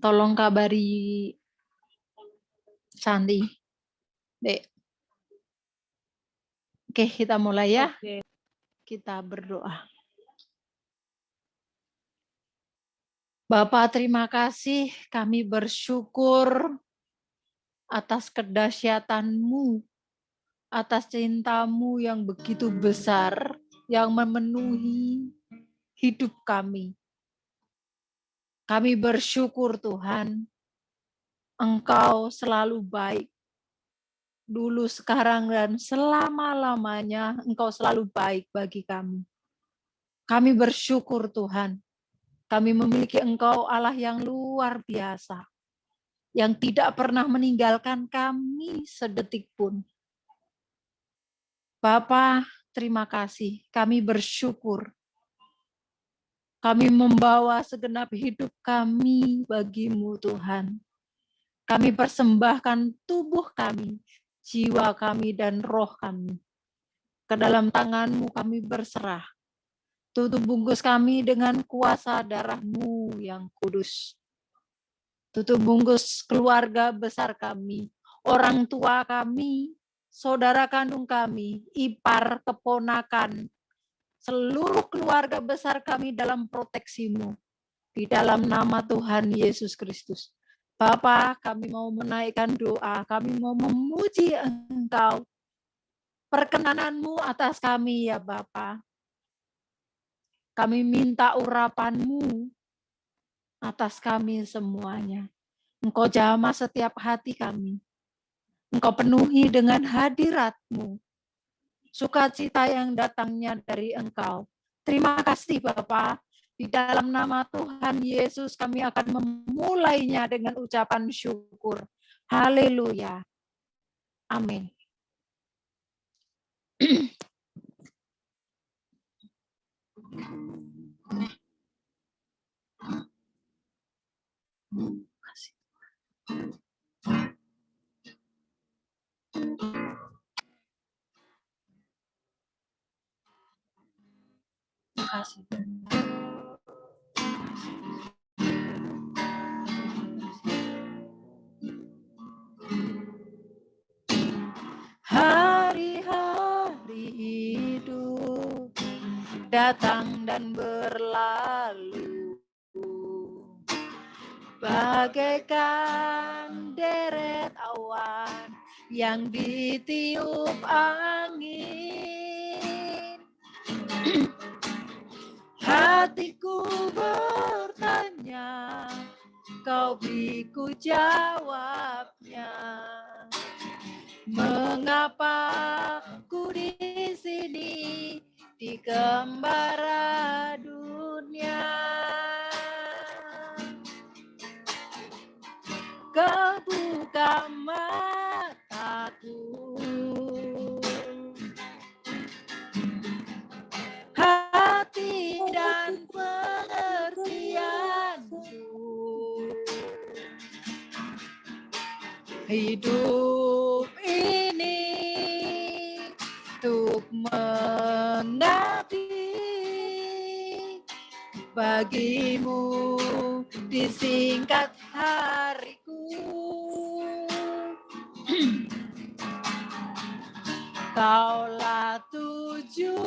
Tolong kabari Santi, Dek. Oke, kita mulai ya. Oke. Kita berdoa. Bapak, terima kasih. Kami bersyukur atas kedahsyatan-Mu, atas cinta-Mu yang begitu besar, yang memenuhi hidup kami. Kami bersyukur Tuhan, Engkau selalu baik. Dulu, sekarang, dan selama-lamanya Engkau selalu baik bagi kami. Kami bersyukur Tuhan, kami memiliki Engkau Allah yang luar biasa, yang tidak pernah meninggalkan kami sedetik pun. Bapa, terima kasih, kami bersyukur. Kami membawa segenap hidup kami bagi-Mu Tuhan. Kami persembahkan tubuh kami, jiwa kami, dan roh kami. Ke dalam tangan-Mu kami berserah. Tutup bungkus kami dengan kuasa darah-Mu yang kudus. Tutup bungkus keluarga besar kami, orang tua kami, saudara kandung kami, ipar, keponakan, seluruh keluarga besar kami dalam proteksi-Mu. Di dalam nama Tuhan Yesus Kristus. Bapa, kami mau menaikkan doa, kami mau memuji Engkau. Perkenanan-Mu atas kami ya Bapa. Kami minta urapan-Mu atas kami semuanya. Engkau jamah setiap hati kami. Engkau penuhi dengan hadirat-Mu. Sukacita yang datangnya dari Engkau. Terima kasih Bapa. Di dalam nama Tuhan Yesus kami akan memulainya dengan ucapan syukur. Haleluya. Amin. Terima kasih. Hari-hari hidup datang dan berlalu, bagaikan deret awan yang ditiup angin. Hatiku bertanya, kau beriku jawabnya. Mengapa ku di sini di gembara dunia? Kau buka mataku, hati dan pengertianku. Hidup ini untuk mengabdi bagimu, disingkat hariku. Kaulah tujuanku,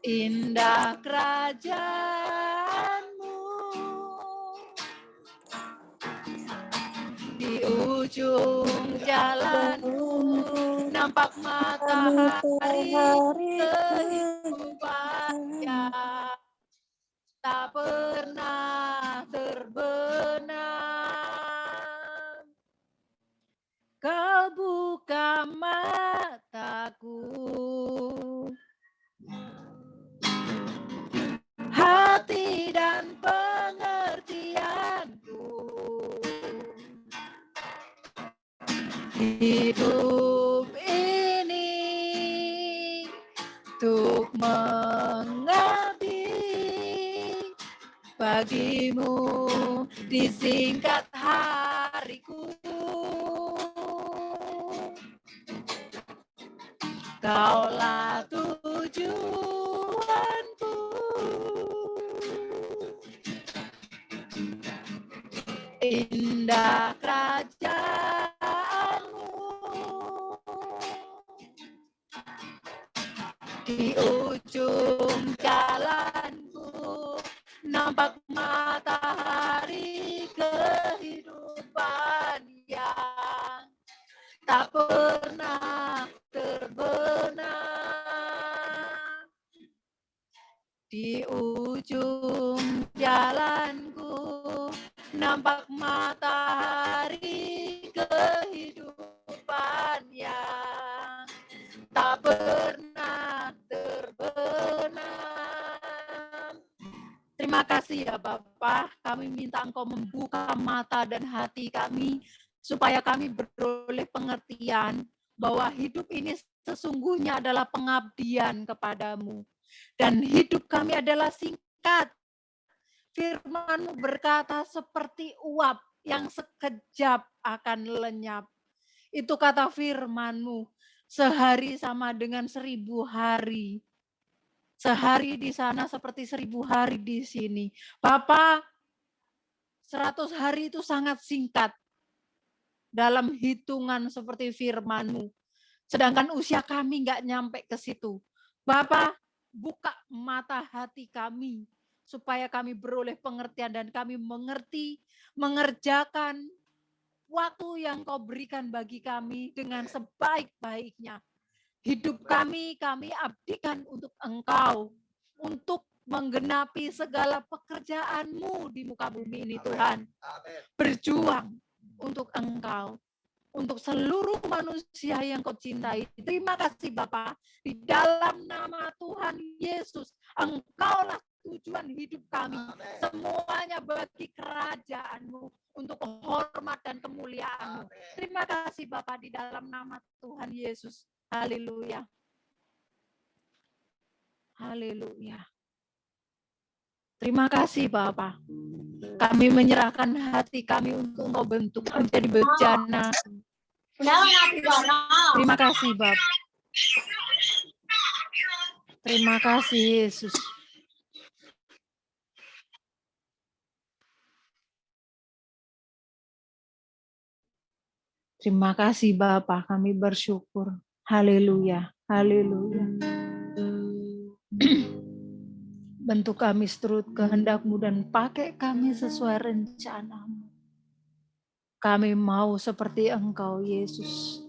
indah kerajaanmu. Di ujung jalanmu nampak matahari kehidupannya, tak pernah terbenam. Kau buka mataku, hati dan pengertianku. Hidup ini untuk mengabdi bagimu, disingkat hariku. Kaulah tujuanku. Indah kerajaanmu, di ujung jalanku nampak matahari kehidupan yang tak pernah terbenam. Di ujung jalanku nampak matahari kehidupan yang tak pernah terbenam. Terima kasih ya Bapa, kami minta Engkau membuka mata dan hati kami supaya kami beroleh pengertian bahwa hidup ini sesungguhnya adalah pengabdian kepadamu. Dan hidup kami adalah singkat. Firman-Mu berkata seperti uap yang sekejap akan lenyap. Itu kata firman-Mu. Sehari sama dengan 1000 hari. Sehari di sana seperti 1000 hari di sini. Bapak, 100 hari itu sangat singkat. Dalam hitungan seperti firman-Mu. Sedangkan usia kami nggak nyampe ke situ. Bapak, buka mata hati kami supaya kami beroleh pengertian dan kami mengerti, mengerjakan waktu yang Kau berikan bagi kami dengan sebaik-baiknya. Hidup kami abdikan untuk Engkau, untuk menggenapi segala pekerjaan-Mu di muka bumi ini Tuhan. Berjuang untuk Engkau. Untuk seluruh manusia yang Kau cintai. Terima kasih Bapa. Di dalam nama Tuhan Yesus, Engkaulah tujuan hidup kami. Semuanya bagi kerajaan-Mu, untuk hormat dan kemuliaan-Mu. Terima kasih Bapa di dalam nama Tuhan Yesus. Haleluya. Haleluya. Terima kasih Bapa. Kami menyerahkan hati kami untuk Engkau bentuk menjadi bejana. Terima kasih Bapak. Terima kasih Yesus. Terima kasih Bapa, kami bersyukur. Haleluya. Haleluya. Bentuk kami seturut kehendak-Mu dan pakai kami sesuai rencana-Mu. Kami mau seperti Engkau, Yesus.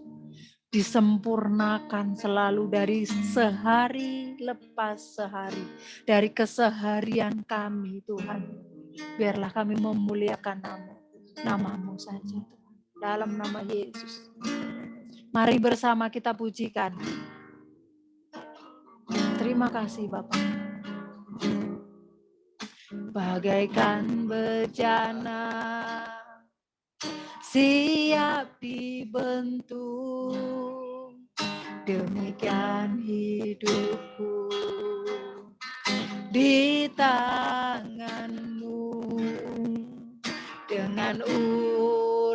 Disempurnakan selalu dari sehari lepas sehari. Dari keseharian kami, Tuhan. Biarlah kami memuliakan nama-Mu saja, Tuhan. Dalam nama Yesus. Mari bersama kita pujikan. Terima kasih, Bapak. Bagaikan bejana siap dibentuk, demikian hidupku di tangan-Mu. Dengan urapan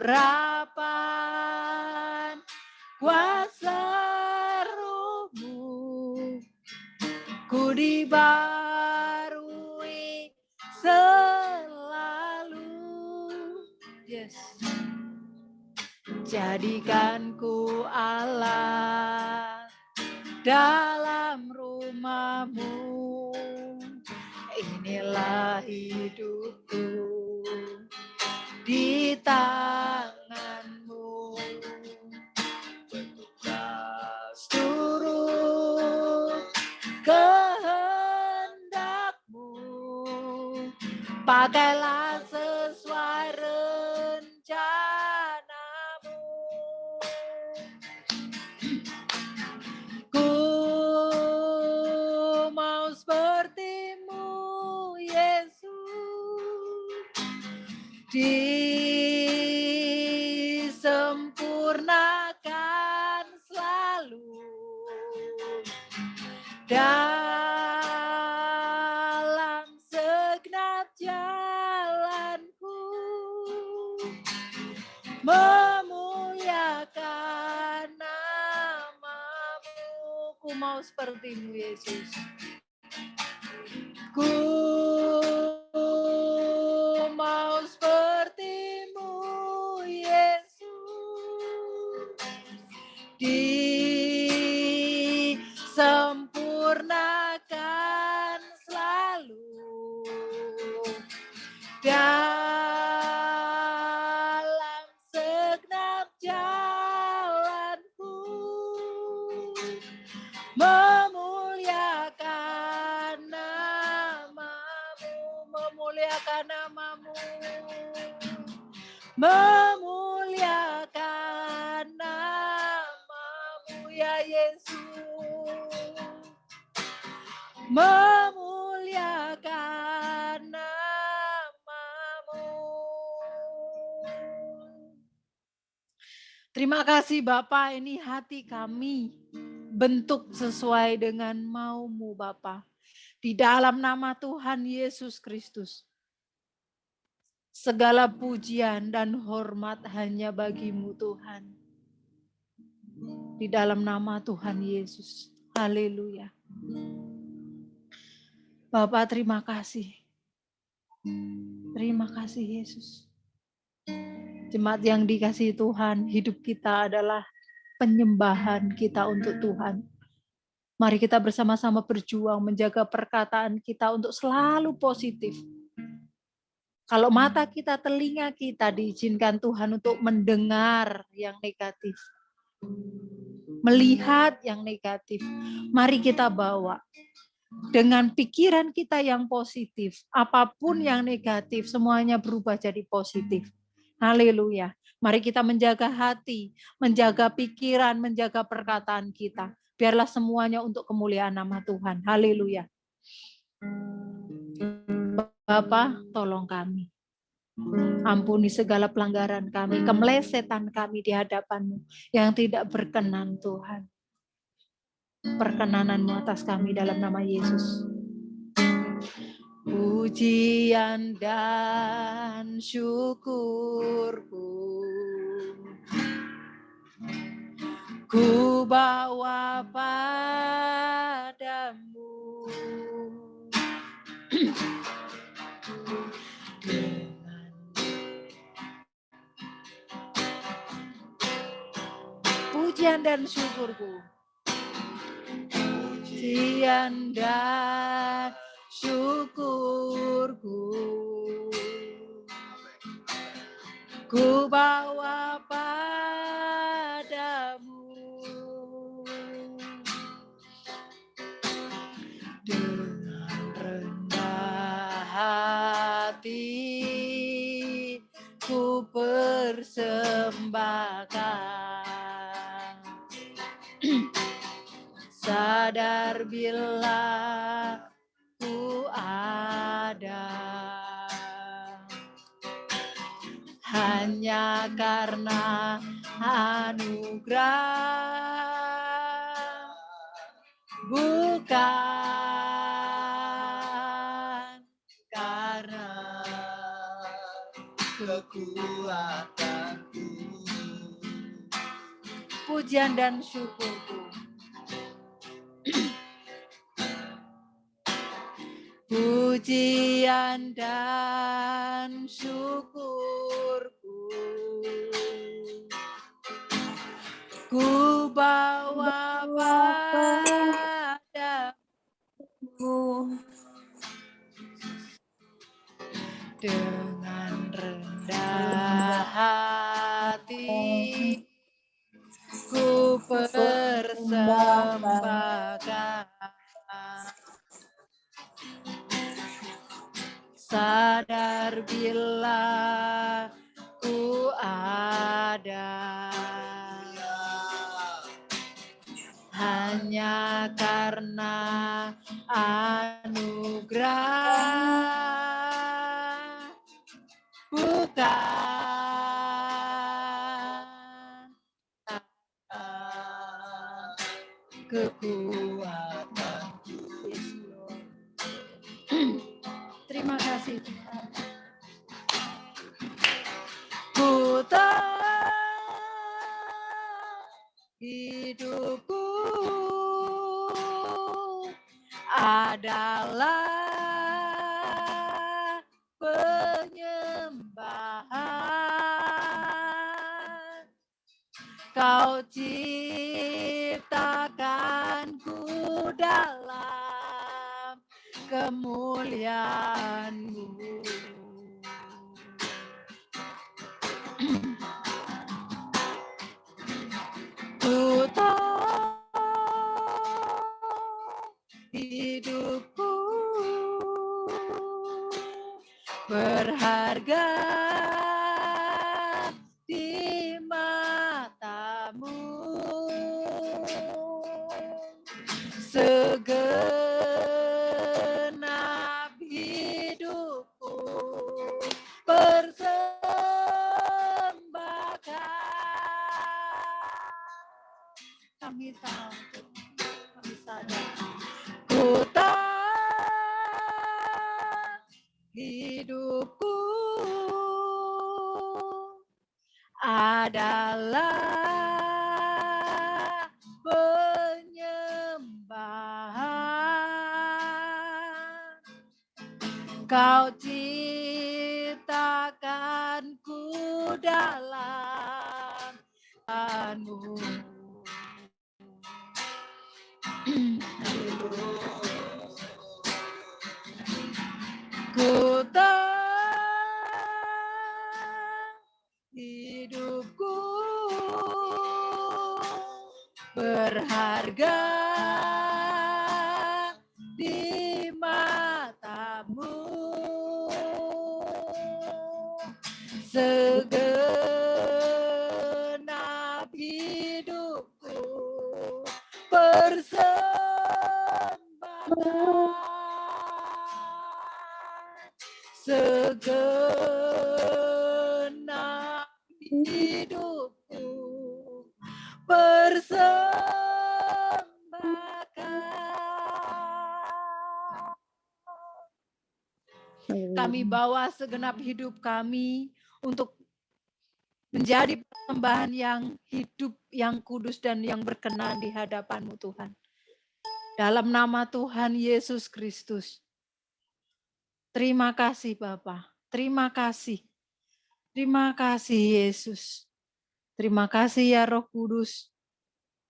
kuasa Roh-Mu, ku dibarui selalu. Yes. Jadikan ku Allah dalam rumah-Mu. Inilah hidupku di tangan-Mu. Seturut kehendak-Mu, pakailah sesuai rencana-Mu. Ku mau seperti-Mu, Yesus, disempurnakan selalu dalam segenap jalanku, memuliakan nama-Mu Aku mau seperti-Mu, Yesus. Ku mau seperti-Mu, Yesus. Disempurnakan selalu dalam segenap jalanku, memuliakan nama-Mu, memuliakan nama-Mu, memuliakan nama-Mu ya Yesus, memuliakan nama-Mu. Terima kasih Bapa, ini hati kami bentuk sesuai dengan mau-Mu Bapa. Di dalam nama Tuhan Yesus Kristus, segala pujian dan hormat hanya bagi-Mu Tuhan. Di dalam nama Tuhan Yesus. Haleluya. Bapak terima kasih. Terima kasih Yesus. Jemaat yang dikasihi Tuhan, hidup kita adalah penyembahan kita untuk Tuhan. Mari kita bersama-sama berjuang menjaga perkataan kita untuk selalu positif. Kalau mata kita, telinga kita diizinkan Tuhan untuk mendengar yang negatif, melihat yang negatif, mari kita bawa dengan pikiran kita yang positif. Apapun yang negatif, semuanya berubah jadi positif. Haleluya. Mari kita menjaga hati, menjaga pikiran, menjaga perkataan kita. Biarlah semuanya untuk kemuliaan nama Tuhan. Haleluya. Bapa, tolong kami. Ampuni segala pelanggaran kami, kemelesetan kami di hadapan-Mu yang tidak berkenan Tuhan. Perkenanan-Mu atas kami dalam nama Yesus. Pujian dan syukurku ku bawa padamu. Pujian dan syukurku, pujian dan syukurku ku bawa padamu. Dengan rendah hati ku persembahkan, sadar bila ku ada hanya karena anugerah, bukan karena kekuatanku. Pujian dan syukurku, pujian dan syukurku ku bawa padamu. Dengan rendah hati ku persembahkan, sadar bila ku ada hanya karena anugerah, bukan kekuatanku. Terima kasih Tuhan. Ku tahu hidupku adalah penyembahan. Kau ciptakanku dalam kemuliaan-Mu. Ku tahu hidupku berharga di mata-Mu. Segenap hidupku persembahkan. Kami tahu, kami sadar. Ku tahu hidupku adalah penyembahan. Kau ciptakanku dalam Tuhanmu. Ku tahu hidupku berharga di mata-Mu. Segenap hidupku persembahkan. Segenap hidupku persembahkan. Kami bawa segenap hidup kami untuk menjadi persembahan yang hidup, yang kudus, dan yang berkenan di hadapan-Mu, Tuhan. Dalam nama Tuhan Yesus Kristus. Terima kasih Bapa. Terima kasih. Terima kasih Yesus. Terima kasih ya Roh Kudus.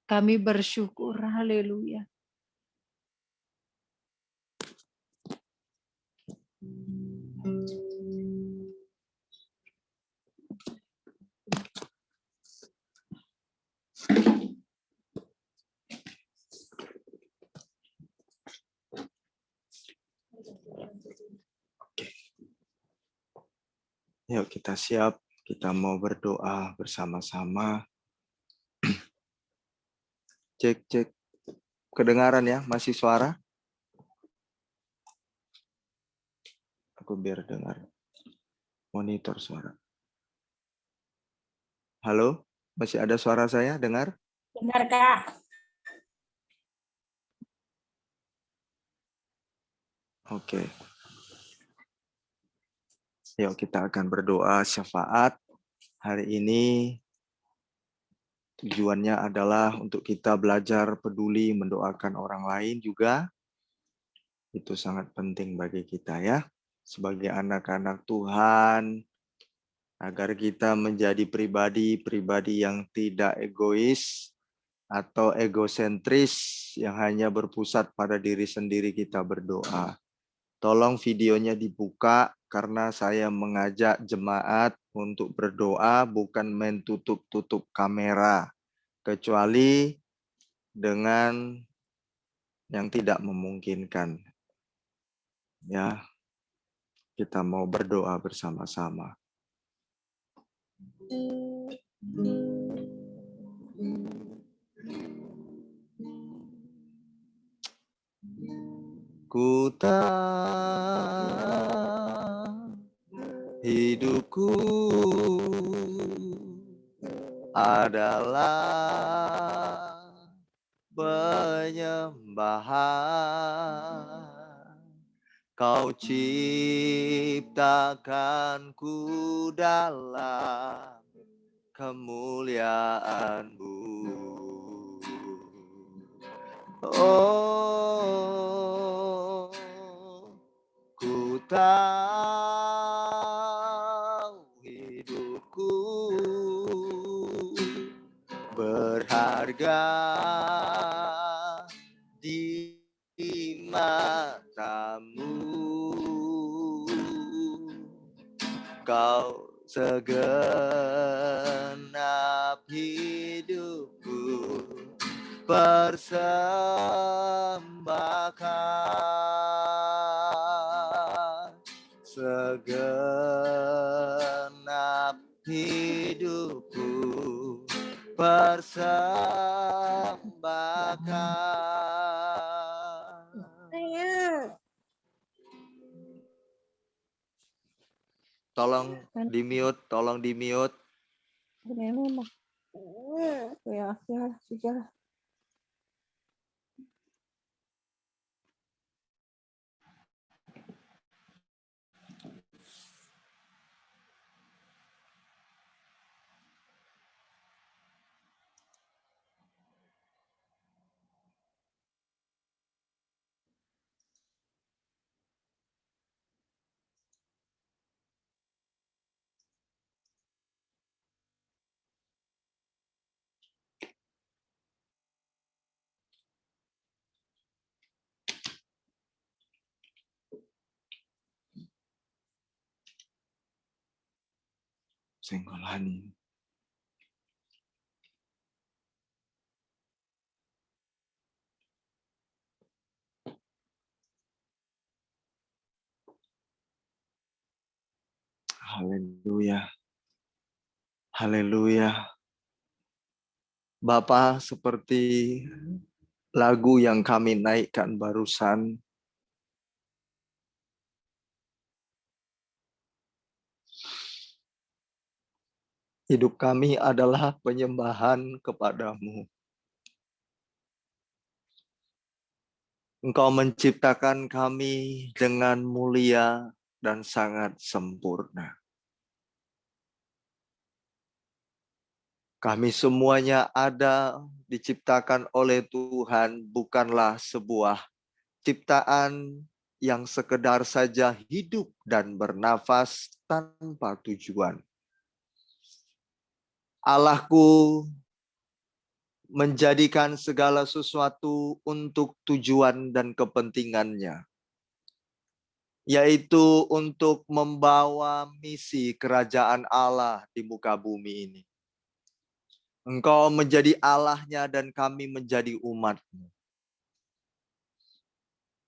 Kami bersyukur. Haleluya. Yuk kita siap, kita mau berdoa bersama-sama. Cek. Kedengaran ya, masih suara? Aku biar dengar. Monitor suara. Halo, masih ada suara saya? Dengar? Dengar, Kak. Oke. Yuk kita akan berdoa syafaat. Hari ini tujuannya adalah untuk kita belajar peduli mendoakan orang lain juga. Itu sangat penting bagi kita ya. Sebagai anak-anak Tuhan, agar kita menjadi pribadi-pribadi yang tidak egois atau egosentris yang hanya berpusat pada diri sendiri, kita berdoa. Tolong videonya dibuka karena saya mengajak jemaat untuk berdoa, bukan main tutup-tutup kamera. Kecuali dengan yang tidak memungkinkan. Ya, kita mau berdoa bersama-sama. Ku tahu hidupku adalah penyembahan. Kau ciptakanku dalam kemuliaan-Mu. Oh, tahu hidupku berharga di matamu. Kau segenap hidupku persembahkan, segenap hidupku persembahkan. Tolong di-mute, tolong di-mute. Senggolani. Haleluya. Haleluya. Bapa, seperti lagu yang kami naikkan barusan, hidup kami adalah penyembahan kepadamu. Engkau menciptakan kami dengan mulia dan sangat sempurna. Kami semuanya ada diciptakan oleh Tuhan, bukanlah sebuah ciptaan yang sekedar saja hidup dan bernafas tanpa tujuan. Allahku menjadikan segala sesuatu untuk tujuan dan kepentingannya, yaitu untuk membawa misi kerajaan Allah di muka bumi ini. Engkau menjadi Allahnya dan kami menjadi umat-Mu.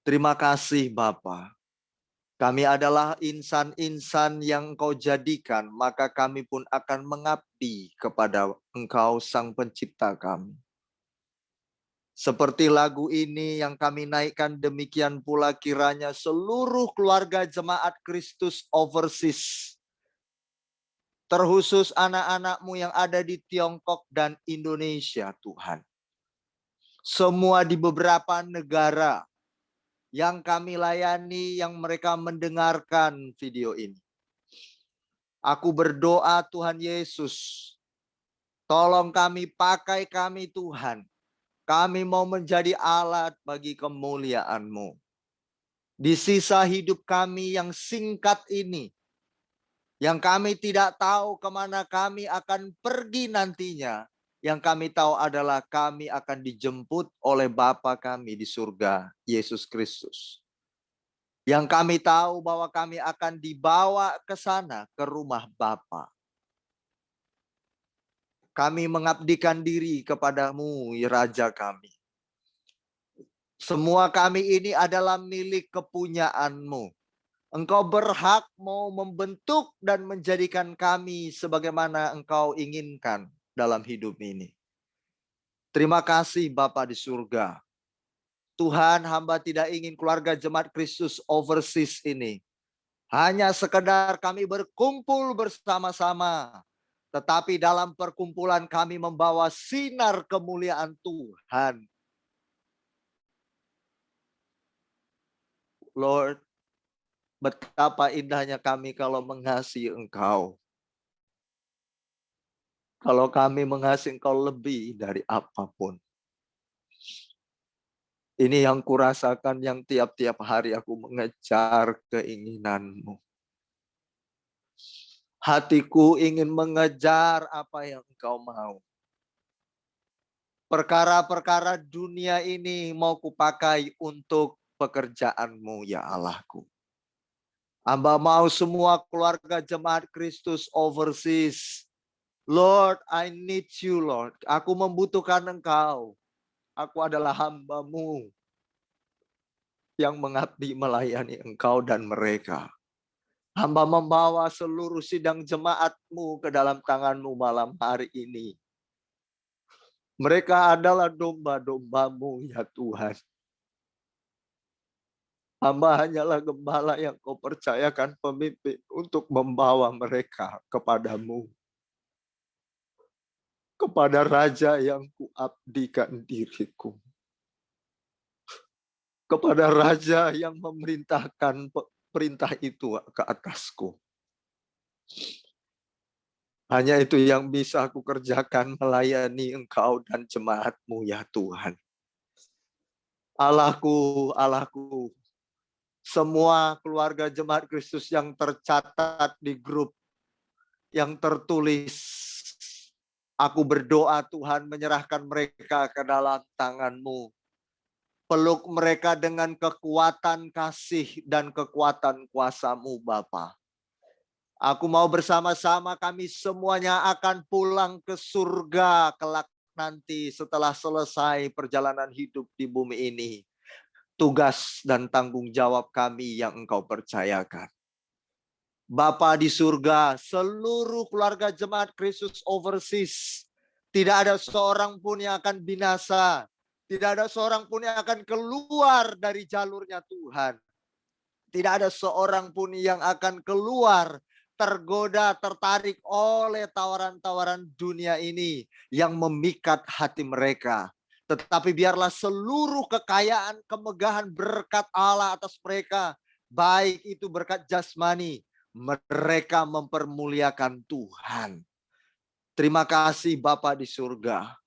Terima kasih Bapa. Kami adalah insan-insan yang Engkau jadikan, maka kami pun akan mengabdi kepada Engkau Sang Pencipta kami. Seperti lagu ini yang kami naikkan, demikian pula kiranya seluruh keluarga Jemaat Kristus Overseas, terkhusus anak-anak-Mu yang ada di Tiongkok dan Indonesia, Tuhan. Semua di beberapa negara yang kami layani, yang mereka mendengarkan video ini. Aku berdoa Tuhan Yesus, tolong kami, pakai kami Tuhan. Kami mau menjadi alat bagi kemuliaan-Mu. Di sisa hidup kami yang singkat ini, yang kami tidak tahu kemana kami akan pergi nantinya, yang kami tahu adalah kami akan dijemput oleh Bapa kami di surga, Yesus Kristus. Yang kami tahu bahwa kami akan dibawa ke sana, ke rumah Bapa. Kami mengabdikan diri kepadamu, ya Raja kami. Semua kami ini adalah milik kepunyaan-Mu. Engkau berhak mau membentuk dan menjadikan kami sebagaimana Engkau inginkan dalam hidup ini. Terima kasih Bapa di surga. Tuhan, hamba tidak ingin keluarga Jemaat Kristus Overseas ini hanya sekedar kami berkumpul bersama-sama, tetapi dalam perkumpulan kami membawa sinar kemuliaan Tuhan. Lord, betapa indahnya kami kalau mengasihi Engkau. Kalau kami mengasihi Engkau lebih dari apapun. Ini yang kurasakan yang tiap-tiap hari aku mengejar keinginan-Mu. Hatiku ingin mengejar apa yang Engkau mau. Perkara-perkara dunia ini mau kupakai untuk pekerjaan-Mu ya Allahku. Hamba mau semua keluarga jemaat Kristus overseas. Lord, I need you, Lord. Aku membutuhkan Engkau. Aku adalah hamba-Mu yang mengabdi melayani Engkau dan mereka. Hamba membawa seluruh sidang jemaat-Mu ke dalam tangan-Mu malam hari ini. Mereka adalah domba-domba-Mu ya Tuhan. Hamba hanyalah gembala yang Kau percayakan pemimpin untuk membawa mereka kepadamu. Kepada Raja yang kuabdikan diriku. Kepada Raja yang memerintahkan perintah itu ke atasku. Hanya itu yang bisa aku kerjakan melayani Engkau dan jemaat-Mu ya Tuhan. Allahku, Allahku, semua keluarga jemaat Kristus yang tercatat di grup, yang tertulis, aku berdoa Tuhan menyerahkan mereka ke dalam tangan-Mu. Peluk mereka dengan kekuatan kasih dan kekuatan kuasa-Mu Bapa. Aku mau bersama-sama kami semuanya akan pulang ke surga kelak nanti setelah selesai perjalanan hidup di bumi ini. Tugas dan tanggung jawab kami yang Engkau percayakan. Bapa di surga, seluruh keluarga jemaat Kristus overseas, tidak ada seorang pun yang akan binasa. Tidak ada seorang pun yang akan keluar dari jalurnya Tuhan. Tidak ada seorang pun yang akan keluar, tergoda, tertarik oleh tawaran-tawaran dunia ini yang memikat hati mereka. Tetapi biarlah seluruh kekayaan, kemegahan, berkat Allah atas mereka, baik itu berkat jasmani, mereka mempermuliakan Tuhan. Terima kasih Bapa di surga.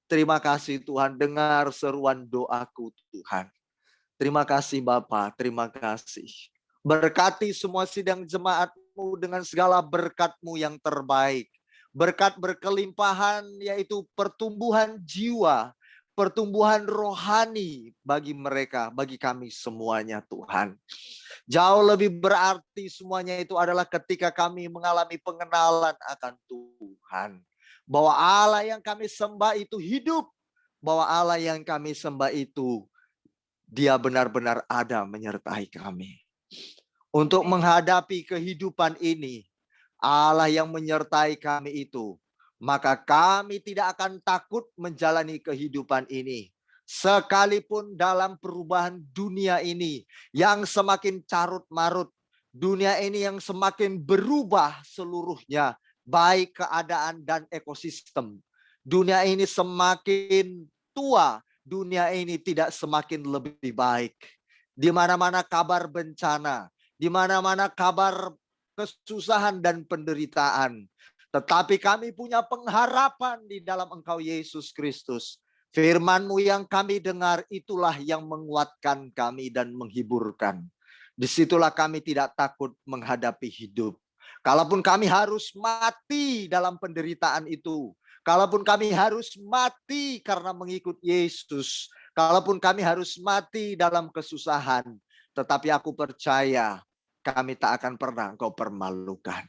Terima kasih Tuhan, dengar seruan doaku Tuhan. Terima kasih Bapa, terima kasih. Berkati semua sidang jemaat-Mu dengan segala berkat-Mu yang terbaik. Berkat berkelimpahan yaitu pertumbuhan jiwa, pertumbuhan rohani bagi mereka, bagi kami semuanya Tuhan. Jauh lebih berarti semuanya itu adalah ketika kami mengalami pengenalan akan Tuhan. Bahwa Allah yang kami sembah itu hidup. Bahwa Allah yang kami sembah itu, Dia benar-benar ada menyertai kami. Untuk menghadapi kehidupan ini, Allah yang menyertai kami itu, maka kami tidak akan takut menjalani kehidupan ini. Sekalipun dalam perubahan dunia ini yang semakin carut marut, dunia ini yang semakin berubah seluruhnya, baik keadaan dan ekosistem. Dunia ini semakin tua, dunia ini tidak semakin lebih baik. Di mana-mana kabar bencana, di mana-mana kabar kesusahan dan penderitaan. Tetapi kami punya pengharapan di dalam Engkau Yesus Kristus. Firman-Mu yang kami dengar itulah yang menguatkan kami dan menghiburkan. Disitulah kami tidak takut menghadapi hidup. Kalaupun kami harus mati dalam penderitaan itu, kalaupun kami harus mati karena mengikut Yesus, kalaupun kami harus mati dalam kesusahan, tetapi aku percaya kami tak akan pernah Engkau permalukan.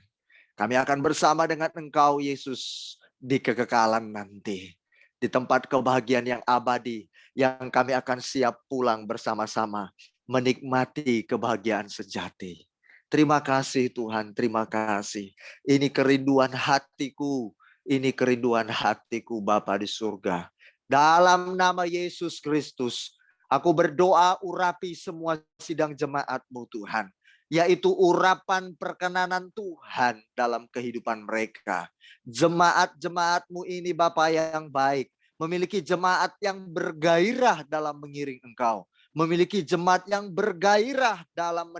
Kami akan bersama dengan Engkau Yesus di kekekalan nanti. Di tempat kebahagiaan yang abadi, yang kami akan siap pulang bersama-sama menikmati kebahagiaan sejati. Terima kasih Tuhan, terima kasih. Ini kerinduan hatiku, ini kerinduan hatiku Bapa di surga. Dalam nama Yesus Kristus, aku berdoa urapi semua sidang jemaat-Mu Tuhan. Yaitu urapan perkenanan Tuhan dalam kehidupan mereka. Jemaat-jemaat-Mu ini Bapa yang baik. Memiliki jemaat yang bergairah dalam mengiring Engkau. Memiliki jemaat yang bergairah dalam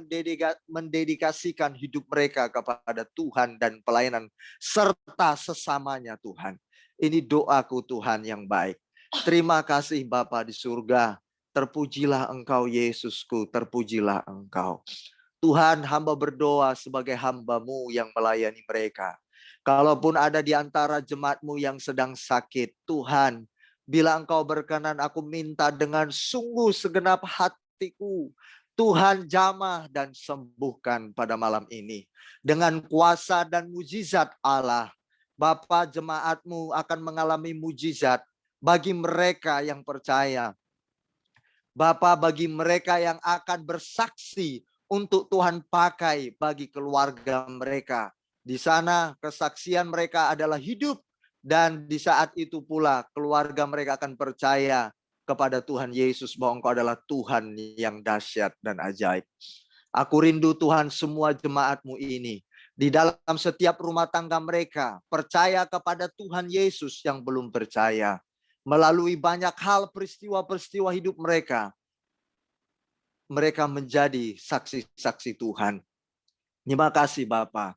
mendedikasikan hidup mereka kepada Tuhan dan pelayanan. Serta sesamanya Tuhan. Ini doaku Tuhan yang baik. Terima kasih Bapa di surga. Terpujilah Engkau Yesusku, terpujilah Engkau. Tuhan, hamba berdoa sebagai hamba-Mu yang melayani mereka. Kalaupun ada di antara jemaat-Mu yang sedang sakit, Tuhan, bila Engkau berkenan, aku minta dengan sungguh segenap hatiku, Tuhan jamah dan sembuhkan pada malam ini. Dengan kuasa dan mujizat Allah, Bapa, jemaat-Mu akan mengalami mujizat bagi mereka yang percaya. Bapa, bagi mereka yang akan bersaksi untuk Tuhan pakai bagi keluarga mereka. Di sana kesaksian mereka adalah hidup, dan di saat itu pula keluarga mereka akan percaya kepada Tuhan Yesus bahwa Engkau adalah Tuhan yang dahsyat dan ajaib. Aku rindu Tuhan semua jemaat-Mu ini di dalam setiap rumah tangga mereka percaya kepada Tuhan Yesus yang belum percaya. Melalui banyak hal peristiwa-peristiwa hidup mereka, mereka menjadi saksi-saksi Tuhan. Terima kasih Bapa.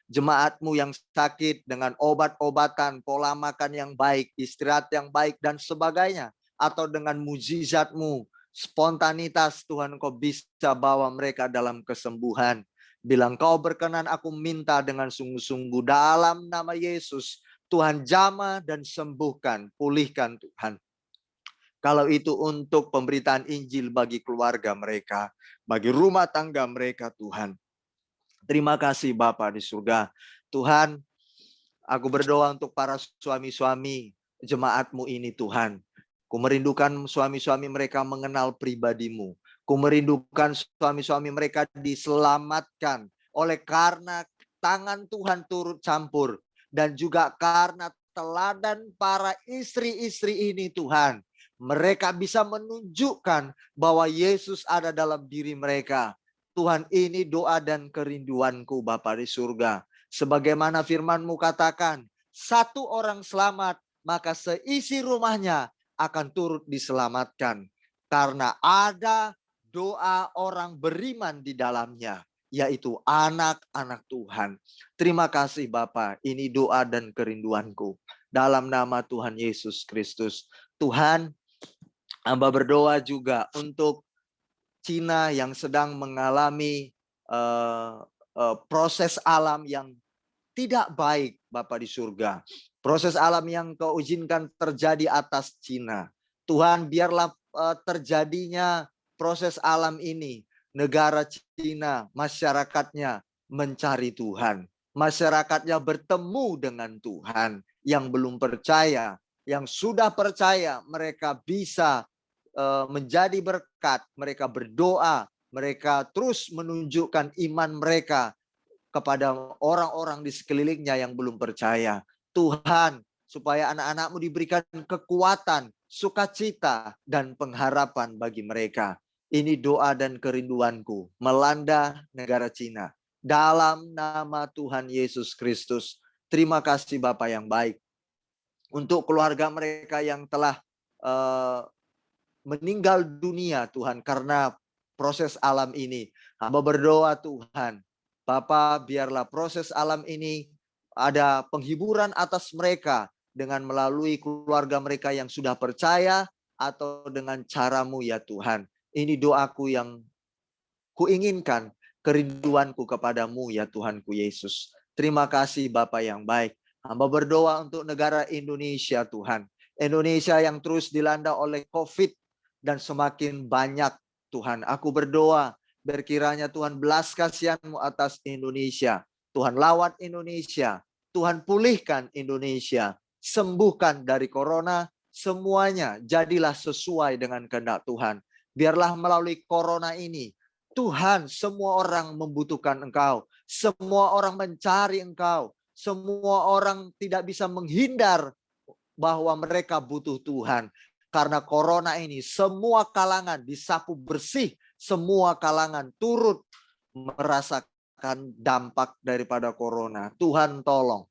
Jemaat-Mu yang sakit dengan obat-obatan, pola makan yang baik, istirahat yang baik dan sebagainya, atau dengan mujizat-Mu, spontanitas Tuhan, Engkau bisa bawa mereka dalam kesembuhan. Bila Engkau berkenan, aku minta dengan sungguh-sungguh dalam nama Yesus, Tuhan jamah dan sembuhkan, pulihkan Tuhan. Kalau itu untuk pemberitaan Injil bagi keluarga mereka, bagi rumah tangga mereka Tuhan. Terima kasih Bapa di surga. Tuhan, aku berdoa untuk para suami-suami jemaat-Mu ini Tuhan. Ku merindukan suami-suami mereka mengenal pribadi-Mu. Ku merindukan suami-suami mereka diselamatkan oleh karena tangan Tuhan turut campur. Dan juga karena teladan para istri-istri ini Tuhan. Mereka bisa menunjukkan bahwa Yesus ada dalam diri mereka. Tuhan, ini doa dan kerinduanku Bapa di surga. Sebagaimana firman-Mu katakan, satu orang selamat, maka seisi rumahnya akan turut diselamatkan. Karena ada doa orang beriman di dalamnya, yaitu anak-anak Tuhan. Terima kasih Bapa, ini doa dan kerinduanku. Dalam nama Tuhan Yesus Kristus. Tuhan, hamba berdoa juga untuk Cina yang sedang mengalami proses alam yang tidak baik Bapa di surga. Proses alam yang Kau izinkan terjadi atas Cina. Tuhan, biarlah terjadinya proses alam ini. Negara Cina, masyarakatnya mencari Tuhan. Masyarakatnya bertemu dengan Tuhan. Yang belum percaya, yang sudah percaya, mereka bisa menjadi berkat. Mereka berdoa, mereka terus menunjukkan iman mereka kepada orang-orang di sekelilingnya yang belum percaya. Tuhan, supaya anak-anak-Mu diberikan kekuatan, sukacita, dan pengharapan bagi mereka. Ini doa dan kerinduanku melanda negara Cina. Dalam nama Tuhan Yesus Kristus. Terima kasih Bapa yang baik. Untuk keluarga mereka yang telah meninggal dunia Tuhan karena proses alam ini. Hamba berdoa Tuhan, Bapa, biarlah proses alam ini ada penghiburan atas mereka dengan melalui keluarga mereka yang sudah percaya atau dengan cara-Mu ya Tuhan. Ini doaku yang kuinginkan, kerinduanku kepadamu ya Tuhanku Yesus. Terima kasih Bapa yang baik. Hamba berdoa untuk negara Indonesia Tuhan. Indonesia yang terus dilanda oleh COVID dan semakin banyak Tuhan. Aku berdoa berkiranya Tuhan belas kasihan-Mu atas Indonesia. Tuhan lawat Indonesia. Tuhan pulihkan Indonesia. Sembuhkan dari corona. Semuanya jadilah sesuai dengan kehendak Tuhan. Biarlah melalui corona ini Tuhan, semua orang membutuhkan Engkau. Semua orang mencari Engkau. Semua orang tidak bisa menghindar bahwa mereka butuh Tuhan. Karena corona ini semua kalangan disapu bersih. Semua kalangan turut merasakan dampak daripada corona. Tuhan tolong.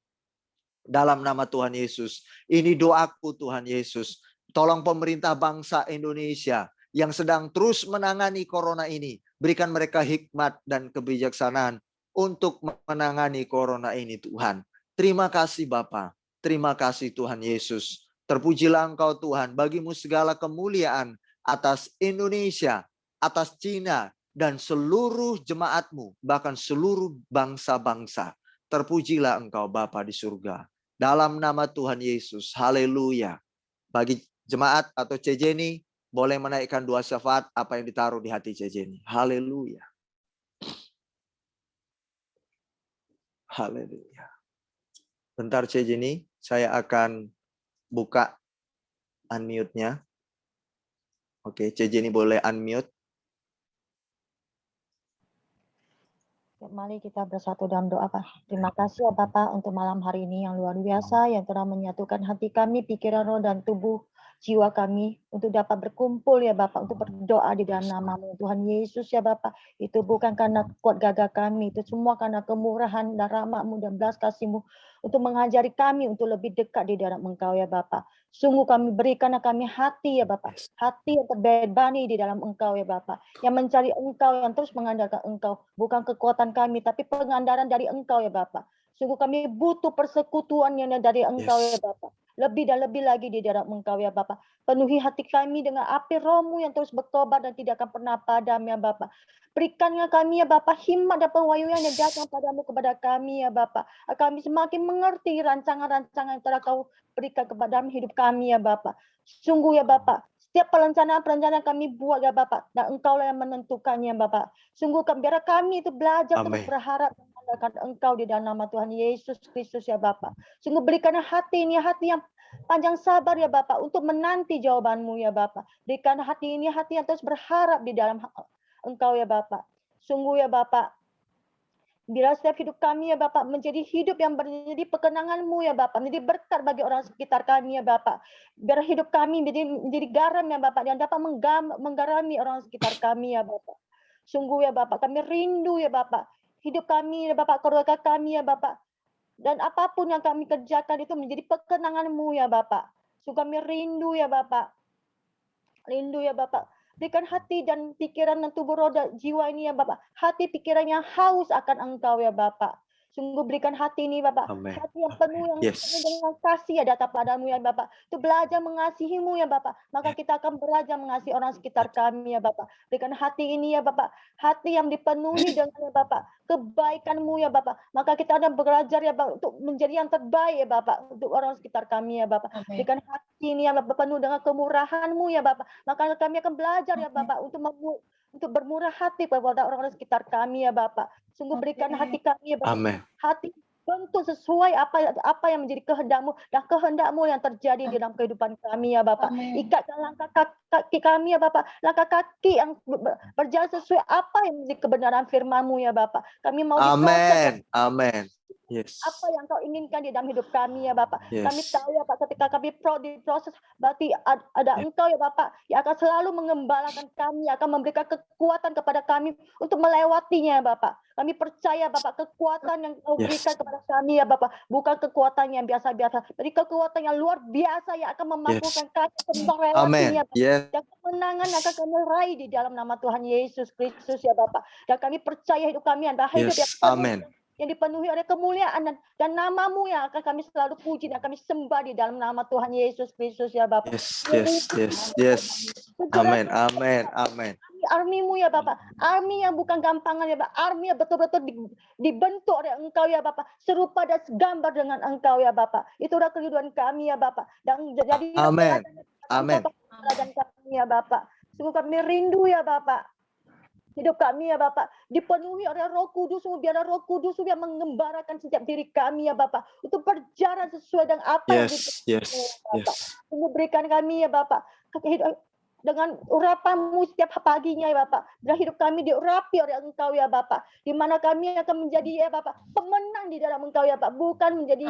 Dalam nama Tuhan Yesus. Ini doaku Tuhan Yesus. Tolong pemerintah bangsa Indonesia yang sedang terus menangani corona ini. Berikan mereka hikmat dan kebijaksanaan untuk menangani corona ini Tuhan. Terima kasih Bapa. Terima kasih Tuhan Yesus. Terpujilah Engkau Tuhan. Bagimu segala kemuliaan atas Indonesia, atas Cina, dan seluruh jemaat-Mu, bahkan seluruh bangsa-bangsa. Terpujilah Engkau Bapa di surga. Dalam nama Tuhan Yesus, haleluya. Bagi jemaat atau Cejeni, boleh menaikkan 2 syafaat apa yang ditaruh di hati Cejeni. Haleluya. Haleluya. Bentar Cejeni, saya akan buka unmute-nya. Oke, Cejeni boleh unmute. Mari kita bersatu dalam doa, Pak. Terima kasih ya Bapak untuk malam hari ini yang luar biasa, yang telah menyatukan hati kami, pikiran, roh, dan tubuh jiwa kami untuk dapat berkumpul ya Bapak, untuk berdoa di dalam nama-Mu Tuhan Yesus ya Bapak. Itu bukan karena kuat gagah kami, itu semua karena kemurahan dan rahmat-Mu dan belas kasih-Mu untuk mengajari kami untuk lebih dekat di dalam Engkau ya Bapak. Sungguh kami berikan kami hati ya Bapak, hati yang terbebani di dalam Engkau ya Bapak, yang mencari Engkau, yang terus mengandalkan Engkau, bukan kekuatan kami, tapi pengandaran dari Engkau ya Bapak. Sungguh kami butuh persekutuan yang dari Engkau ya Bapak. Lebih dan lebih lagi di dalam Engkau ya Bapak. Penuhi hati kami dengan api Roh-Mu yang terus berkobar dan tidak akan pernah padam ya Bapak. Berikannya kami ya Bapak hikmat dan pewahyuan yang datang padamu kepada kami ya Bapak. Kami semakin mengerti rancangan-rancangan yang telah Kau berikan kepada hidup kami ya Bapak. Sungguh ya Bapak, setiap perencanaan-perencanaan kami buat ya Bapak, dan Engkaulah yang menentukannya Bapak. Sungguh biar kami itu belajar terus berharap mengandalkan Engkau di dalam nama Tuhan Yesus Kristus ya Bapak. Sungguh berikan hati ini, hati yang panjang sabar ya Bapak, untuk menanti jawaban-Mu ya Bapak. Berikan hati ini, hati yang terus berharap di dalam Engkau ya Bapak. Sungguh ya Bapak, bila setiap hidup kami ya Bapak menjadi hidup yang menjadi perkenangan-Mu ya Bapak, menjadi berkat bagi orang sekitar kami ya Bapak. Biar hidup kami menjadi garam ya Bapak, yang dapat menggarami orang sekitar kami ya Bapak. Sungguh ya Bapak, kami rindu ya Bapak, hidup kami ya Bapak, keluarga kami ya Bapak, dan apapun yang kami kerjakan itu menjadi perkenangan-Mu ya Bapak. Sungguh kami rindu ya Bapak, rindu ya Bapak. Berikan hati dan pikiran dan tubuh roh dan jiwa ini ya Bapak. Hati pikiran yang haus akan Engkau ya Bapak. Sungguh berikan hati ini Bapak. Amen. Hati yang penuh yang penuh dengan kasih ya datang padamu ya Bapak. Itu belajar mengasihi-Mu ya Bapak. Maka kita akan belajar mengasihi orang sekitar kami ya Bapak. Berikan hati ini ya Bapak. Hati yang dipenuhi dengan ya Bapak kebaikan-Mu ya Bapak. Maka kita akan belajar ya Bapak untuk menjadi yang terbaik ya Bapak untuk orang sekitar kami ya Bapak. Berikan hati ini ya Bapak penuh dengan kemurahan-Mu ya Bapak. Maka kami akan belajar ya Bapak untuk bermurah hati kepada orang-orang sekitar kami ya Bapak. Sungguh berikan hati kami ya Bapak. Amen. Hati bentuk sesuai apa yang menjadi kehendak-Mu dan kehendak-Mu yang terjadi di dalam kehidupan kami ya Bapak. Ikatkan langkah kaki kami ya Bapak, langkah kaki yang berjalan sesuai apa yang menjadi kebenaran firman-Mu ya Bapak. Kami mau diproses. Amen. Yes. Apa yang Kau inginkan di dalam hidup kami ya Bapak. Yes. Kami tahu ya Pak, ketika kami diproses, berarti ada Engkau ya Bapak yang akan selalu mengembalakan kami, akan memberikan kekuatan kepada kami untuk melewatinya ya Bapak. Kami percaya Bapak, kekuatan yang Kau berikan kepada kami ya Bapak, bukan kekuatan yang biasa-biasa, tapi kekuatan yang luar biasa yang akan memampukan kami untuk melewatinya. Dan kemenangan yang akan kami raih di dalam nama Tuhan Yesus Kristus ya Bapak. Dan kami percaya hidup kami adalah hidup yang penuh, yang dipenuhi oleh kemuliaan dan nama-Mu yang akan kami selalu puji dan kami sembah di dalam nama Tuhan Yesus Kristus ya Bapak. Yes. Amen. Army-Mu ya Bapak, army yang bukan gampangan ya Bapak, army yang betul-betul dibentuk oleh Engkau ya Bapak, serupa dan segambar dengan Engkau ya Bapak. Itulah kehidupan kami ya Bapak. Dan jadi Amen. Dan kami ya Bapak. Sungguh kami rindu ya Bapak. Hidup kami ya Bapak dipenuhi oleh Roh Kudus, biar Roh Kudus yang mengembarakan setiap diri kami ya Bapak untuk berjalan sesuai dengan apa yang Bapak. Berikan kami ya Bapak dengan urapan-Mu setiap paginya ya Bapak. Dan hidup kami diurapi oleh Engkau ya Bapak. Di mana kami akan menjadi ya Bapak pemenang di dalam Engkau ya Bapak, bukan menjadi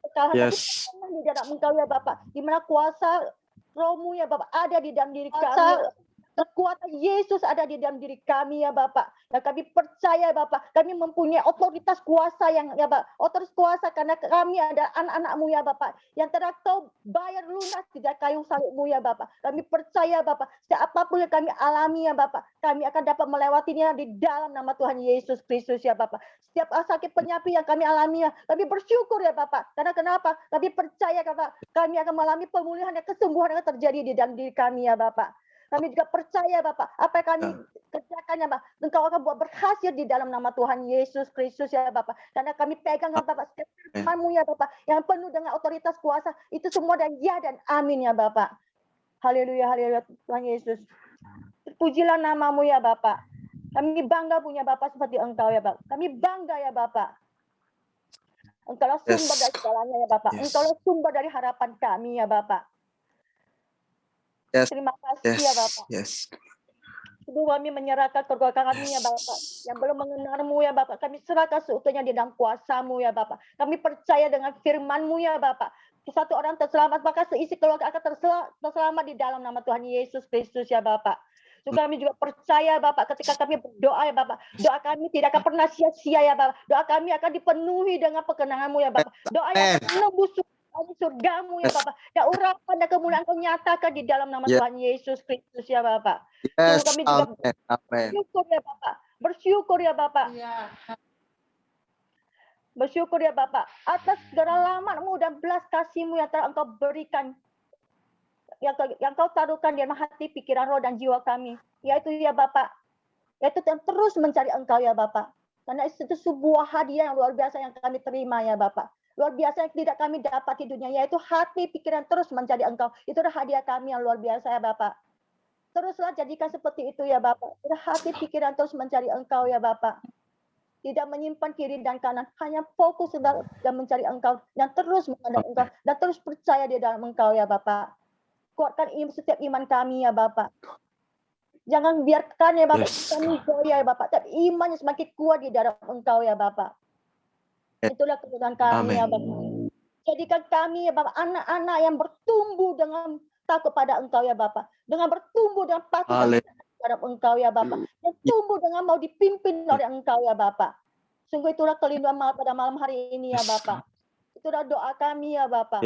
kekalahan, tapi pemenang di dalam Engkau ya Bapak. Di mana kuasa Roh-Mu ya Bapak ada di dalam diri kami. Kekuatan Yesus ada di dalam diri kami ya Bapak. Dan kami percaya Bapak, kami mempunyai otoritas kuasa yang ya Bapak. Otoritas kuasa karena kami ada anak-anak-Mu ya Bapak. Yang telah Kau bayar lunas di kayu salib-Mu ya Bapak. Kami percaya Bapak, setiap apapun yang kami alami ya Bapak, kami akan dapat melewatinya di dalam nama Tuhan Yesus Kristus ya Bapak. Setiap sakit penyakit yang kami alami ya, kami bersyukur ya Bapak. Karena kenapa? Kami percaya Bapak, kami akan mengalami pemulihan dan kesembuhan yang terjadi di dalam diri kami ya Bapak. Kami juga percaya Bapak, apa yang kami kerjakan ya Bapak, Engkau akan buat berhasil di dalam nama Tuhan Yesus Kristus ya Bapak. Karena kami pegang ya Bapak, setiap firman-Mu ya Bapak, yang penuh dengan otoritas kuasa, itu semua dan ya dan amin ya Bapak. Haleluya, haleluya Tuhan Yesus. Terpujilah nama-Mu ya Bapak. Kami bangga punya Bapak seperti Engkau ya Bapak. Kami bangga ya Bapak. Engkaulah sumber dari segalanya ya Bapak. Engkaulah sumber dari harapan kami ya Bapak. Terima kasih ya Bapak. Kedua kami menyerahkan keluarga kami ya Bapak. Yang belum mengenal-Mu ya Bapak. Kami serahkan seutuhnya di dalam kuasa-Mu ya Bapak. Kami percaya dengan firman-Mu ya Bapak. Satu orang terselamat, maka seisi keluarga akan terselamat di dalam nama Tuhan Yesus Kristus ya Bapak. Juga kami juga percaya Bapak ketika kami berdoa ya Bapak. Doa kami tidak akan pernah sia-sia ya Bapak. Doa kami akan dipenuhi dengan perkenan-Mu ya Bapak. Doa yang akan menembus surga-Mu ya Bapak. Dan urapan dan kemuliaan Kau nyatakan di dalam nama Tuhan Yesus Kristus ya Bapak. Kami juga bersyukur ya Bapak. Bersyukur ya Bapak. Bersyukur ya Bapak atas segala rahmat-Mu dan belas kasih-Mu yang telah Engkau berikan, yang Kau taruhkan di dalam hati, pikiran, roh dan jiwa kami. Yaitu ya Bapak, yaitu yang terus mencari Engkau ya Bapak. Karena itu sebuah hadiah yang luar biasa yang kami terima ya Bapak. Luar biasa yang tidak kami dapat di dunia, yaitu hati, pikiran terus mencari Engkau. Itu adalah hadiah kami yang luar biasa ya Bapak. Teruslah jadikan seperti itu ya Bapak. Hati, pikiran terus mencari Engkau ya Bapak. Tidak menyimpan kiri dan kanan, hanya fokus dan mencari Engkau dan terus menghadap Engkau dan terus percaya di dalam Engkau ya Bapak. Kuatkan setiap iman kami ya Bapak. Jangan biarkan ya Bapak kami goyah ya Bapak, tapi imannya semakin kuat di dalam Engkau ya Bapak. Itulah kebutuhan kami ya Bapak. Jadikan kami ya Bapak anak-anak yang bertumbuh dengan takut pada Engkau ya Bapak, dengan bertumbuh dengan patuh terhadap Engkau ya Bapak, dan tumbuh dengan mau dipimpin oleh Engkau ya Bapak. Sungguh itulah kelinduan pada malam hari ini ya Bapak. Itulah doa kami ya Bapak.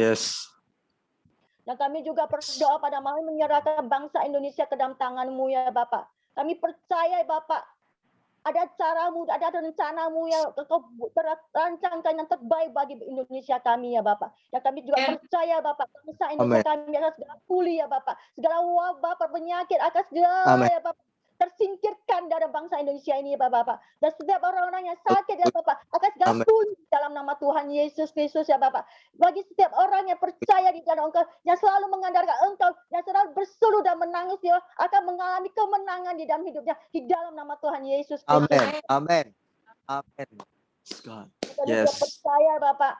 Dan kami juga berdoa pada malam menyerahkan bangsa Indonesia ke dalam tangan-Mu ya Bapak. Kami percaya Bapak, ada cara-Mu, ada rencana-Mu yang Kau rancangkan yang terbaik bagi Indonesia kami ya Bapak. Dan kami juga percaya Bapak, bangsa Indonesia kami akan segala pulih ya Bapak. Segala wabah, penyakit akan segala ya Bapak tersingkirkan dari bangsa Indonesia ini ya Bapak. Dan setiap orang-orang yang sakit ya Bapak akan segala pulih dalam nama Tuhan Yesus Kristus ya Bapak. Bagi setiap orang yang percaya di dalam Engkau, yang selalu mengandalkan Engkau, yang selalu berseru dan menangis, dia akan mengalami kemenangan di dalam hidupnya di dalam nama Tuhan Yesus Kristus. Amin. Kita percaya Bapak.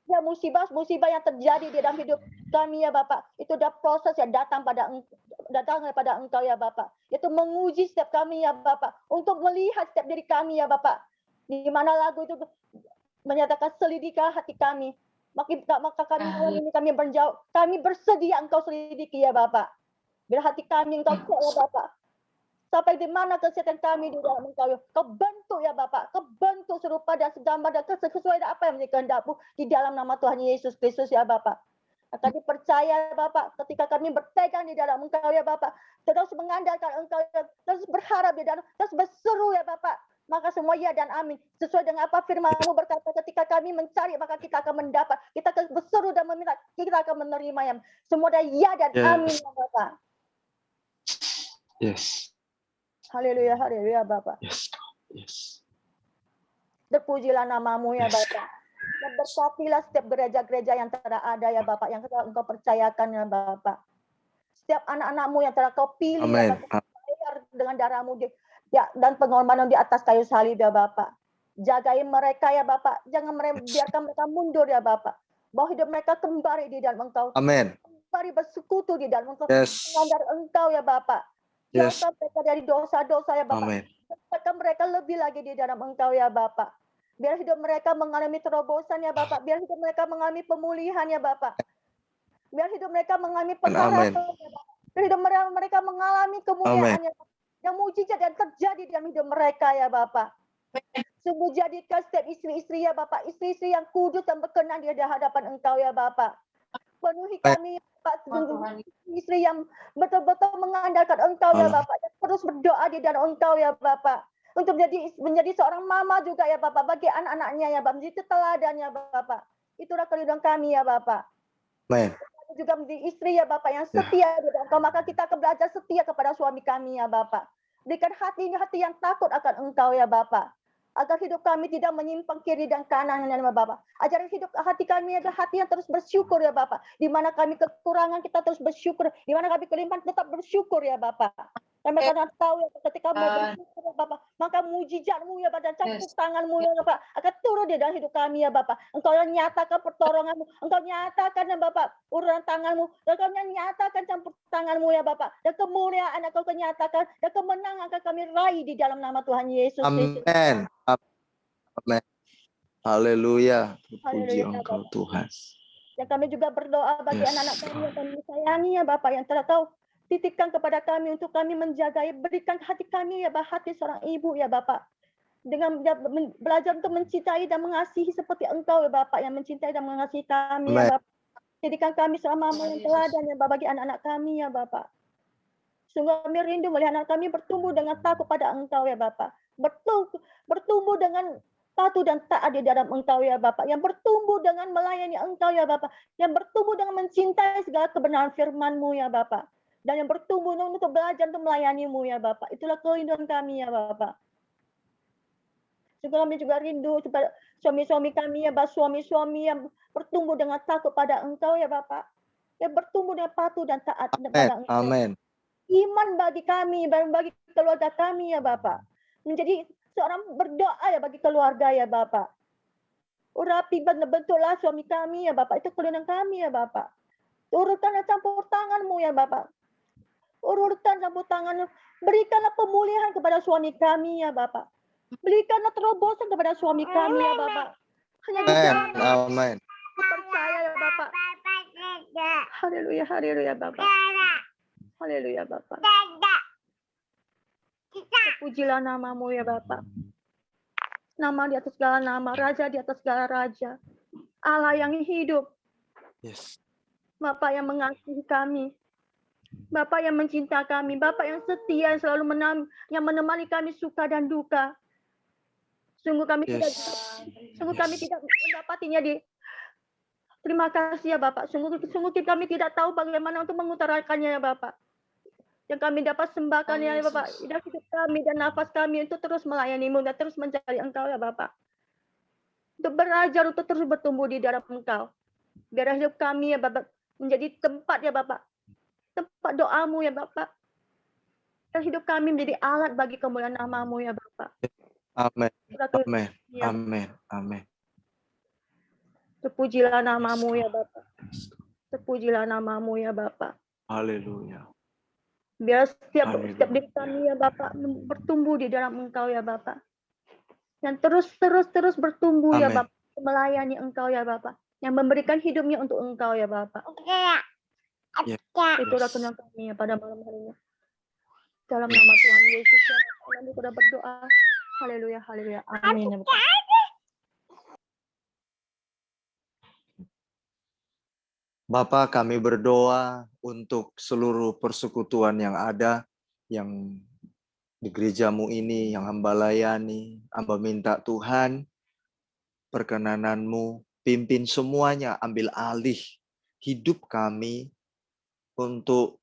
Ya musibah yang terjadi di dalam hidup kami ya Bapak, itu adalah proses yang datang daripada Engkau ya Bapak. Itu menguji setiap kami ya Bapak, untuk melihat setiap diri kami ya Bapak. Di mana lagu itu menyatakan selidiklah hati kami. Maka kami malam ini kami menjawab, kami bersedia Engkau selidiki ya Bapak. Biar hati kami Engkau cek ya Bapak. Sampai di mana kesehatan kami di dalam Engkau. Kau bentuk ya Bapak. Kau bentuk serupa dan segambar dan sesuai dengan apa yang menjadi kehendak-Mu di dalam nama Tuhan Yesus Kristus ya Bapak. Kami percaya Bapak ketika kami berpegang di dalam Engkau ya Bapak. Terus mengandalkan Engkau, terus berharap di dalam, terus berseru ya Bapak. Maka semua ya dan amin. Sesuai dengan apa firman-Mu berkata, ketika kami mencari maka kita akan mendapat. Kita akan berseru dan meminta, kita akan menerima yang semua dan ya dan amin ya Bapak. Haleluya, haleluya Bapak. Terpujilah nama-Mu ya Bapak. Dan berkatilah setiap gereja-gereja yang telah ada ya Bapak, yang telah Engkau percayakan ya Bapak. Setiap anak-anak-Mu yang telah Kau pilih ya Bapak, dengan darah-Mu dan pengorbanan di atas kayu salib ya Bapak. Jagai mereka ya Bapak, jangan biarkan mereka mundur ya Bapak. Bahwa hidup mereka kembali di dalam Engkau. Kembali bersekutu di dalam Engkau. Mengandalkan Engkau ya Bapak. Jauhkan mereka dari dosa-dosa ya Bapak. Jauhkan mereka lebih lagi di dalam Engkau ya Bapak. Biar hidup mereka mengalami terobosan ya Bapak. Biar hidup mereka mengalami pemulihan ya Bapak. Biar hidup mereka mengalami pengharapan ya Bapak. Biar hidup mereka mengalami kemuliaan ya Bapak. Yang mujizat yang terjadi dalam hidup mereka ya Bapak. Sungguh jadikan setiap istri-istri ya Bapak. Istri-istri yang kudus dan berkenan di hadapan Engkau ya Bapak. Penuhi kami Pak, istri yang betul-betul mengandalkan Engkau ya Bapak, dan terus berdoa di dalam Engkau ya Bapak, untuk menjadi seorang mama juga ya Bapak, bagi anak-anaknya ya Bapak, menjadi teladan ya Bapak. Itulah keridhaan kami ya Bapak. kami juga menjadi istri ya Bapak yang setia di dalam Engkau. Maka kita akan belajar setia kepada suami kami ya Bapak. Berikan hati yang takut akan Engkau ya Bapak. Agar hidup kami tidak menyimpang kiri dan kanan ya Bapak. Ajar hidup hati kami adalah hati yang terus bersyukur ya Bapak. Di mana kami kekurangan kita terus bersyukur. Di mana kami kelimpahan tetap bersyukur ya Bapak. Kami karena tahu ya ketika mau bersyukur ya Bapak, maka mujizat-Mu ya Bapak dan campur tangan-Mu ya Bapak akan turun di dalam hidup kami ya Bapak. Engkau yang nyatakan pertolongan-Mu, Engkau nyatakan ya Bapak uluran tangan-Mu, Engkau nyatakan campur tangan-Mu ya Bapak. Dan kemuliaan Engkau nyatakan dan kemenangan akan kami raih di dalam nama Tuhan Yesus Kristus. Amin. Amin. Haleluya. Puji Haleluya, Engkau Bapak. Tuhan. Dan kami juga berdoa bagi anak-anak kami yang kami sayangi ya Bapak, yang telah Kau titipkan kepada kami untuk kami menjaga, berikan hati kami ya Bapak, hati seorang ibu ya Bapak. Dengan belajar untuk mencintai dan mengasihi seperti Engkau ya Bapak, yang mencintai dan mengasihi kami ya Bapak. Jadikan kami selama yang teladan ya Bapak bagi anak-anak kami ya Bapak. Sungguh kami rindu melihat anak kami bertumbuh dengan takut pada Engkau ya Bapak. Bertumbuh dengan patuh dan taat di dalam Engkau ya Bapak. Yang bertumbuh dengan melayani Engkau ya Bapak. Yang bertumbuh dengan mencintai segala kebenaran firman-Mu ya Bapak. Dan yang bertumbuh untuk belajar untuk melayani-Mu ya Bapak. Itulah kerinduan kami ya Bapak. Juga kami juga rindu kepada suami-suami kami ya Bapak. Suami-suami yang bertumbuh dengan takut pada Engkau ya Bapak. Yang bertumbuh dengan patuh dan taat kepada Engkau. Amin. Iman bagi kami, bagi keluarga kami ya Bapak. Menjadi seorang berdoa ya bagi keluarga ya Bapak. Urapi bentuklah suami kami ya Bapak. Itu kerinduan kami ya Bapak. Urutkan campur tangan-Mu ya Bapak. Urutkan campur tangan-Mu. Berikanlah pemulihan kepada suami kami ya Bapak. Berikanlah terobosan kepada suami kami ya Bapak. Hanya di dalam Amin. percaya ya Bapak. Haleluya, haleluya Bapak. Haleluya Bapak. Pujilah nama-Mu ya Bapak. Nama di atas segala nama, Raja di atas segala raja. Allah yang hidup. Yes. Bapak yang mengasihi kami. Bapak yang mencinta kami. Bapak yang setia, yang selalu yang menemani kami suka dan duka. Sungguh kami tidak mendapatinya di. Terima kasih ya Bapak. Sungguh kami tidak tahu bagaimana untuk mengutarakannya ya Bapak. Yang kami dapat sembahkan ya Bapak. Dan hidup kami dan nafas kami untuk terus melayani-Mu dan terus mencari Engkau ya Bapak. Untuk belajar untuk terus bertumbuh di dalam Engkau. Biar hidup kami ya Bapak menjadi tempat ya Bapak. Tempat doa-Mu ya Bapak. Dan hidup kami menjadi alat bagi kemuliaan nama-Mu ya Bapak. Amin. Amin. Amin. Amin. Terpujilah nama-Mu ya Bapak. Terpujilah nama-Mu ya Bapak. Haleluya. Biar setiap diri kami ya Bapak bertumbuh di dalam Engkau ya Bapak. Dan terus bertumbuh ya Bapak. Melayani Engkau ya Bapak. Yang memberikan hidupnya untuk Engkau ya Bapak. Itulah kehendak kami ya pada malam hari ini. Dalam nama Tuhan Yesus ya Bapak. Kami sudah berdoa. Haleluya, haleluya. Amin ya Bapak. Bapak, kami berdoa untuk seluruh persekutuan yang ada, yang di gereja-Mu ini, yang hamba layani. Hamba minta Tuhan, perkenanan-Mu, pimpin semuanya, ambil alih hidup kami untuk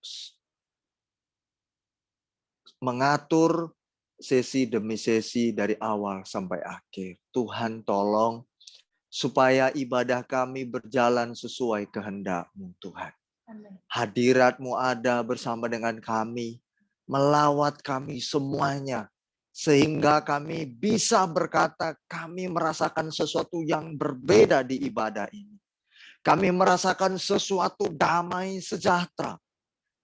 mengatur sesi demi sesi dari awal sampai akhir. Tuhan tolong supaya ibadah kami berjalan sesuai kehendak-Mu Tuhan. Hadirat-Mu ada bersama dengan kami, melawat kami semuanya, sehingga kami bisa berkata kami merasakan sesuatu yang berbeda di ibadah ini. Kami merasakan sesuatu damai sejahtera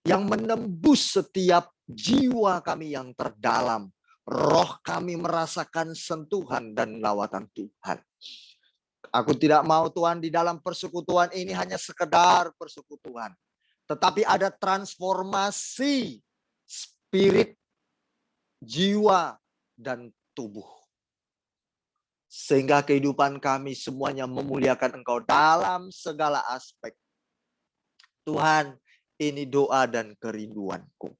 yang menembus setiap jiwa kami yang terdalam. Roh kami merasakan sentuhan dan lawatan Tuhan. Aku tidak mau Tuhan di dalam persekutuan ini hanya sekedar persekutuan. Tetapi ada transformasi spirit, jiwa, dan tubuh. Sehingga kehidupan kami semuanya memuliakan Engkau dalam segala aspek. Tuhan, ini doa dan kerinduanku.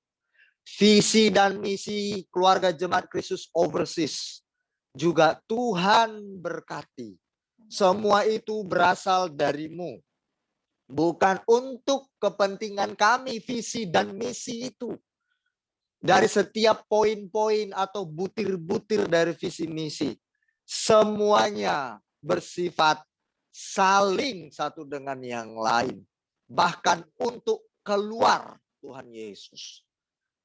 Visi dan misi keluarga Jemaat Kristus Overseas juga Tuhan berkati. Semua itu berasal dari-Mu. Bukan untuk kepentingan kami, visi dan misi itu. Dari setiap poin-poin atau butir-butir dari visi misi, semuanya bersifat saling satu dengan yang lain. Bahkan untuk keluar Tuhan Yesus.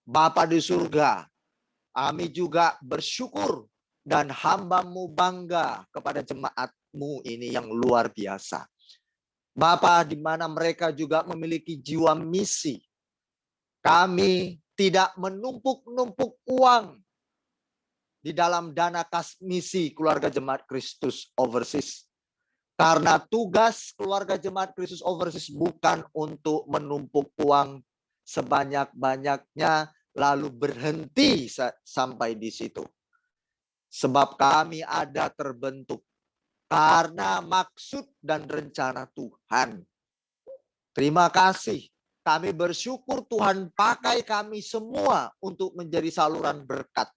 Bapa di surga, kami juga bersyukur dan hamba-Mu bangga kepada jemaat-Mu ini yang luar biasa. Bapa, di mana mereka juga memiliki jiwa misi. Kami tidak menumpuk-numpuk uang di dalam dana kas misi keluarga Jemaat Kristus Overseas. Karena tugas keluarga Jemaat Kristus Overseas bukan untuk menumpuk uang sebanyak-banyaknya lalu berhenti sampai di situ. Sebab kami ada terbentuk karena maksud dan rencana Tuhan. Terima kasih. Kami bersyukur Tuhan pakai kami semua untuk menjadi saluran berkat.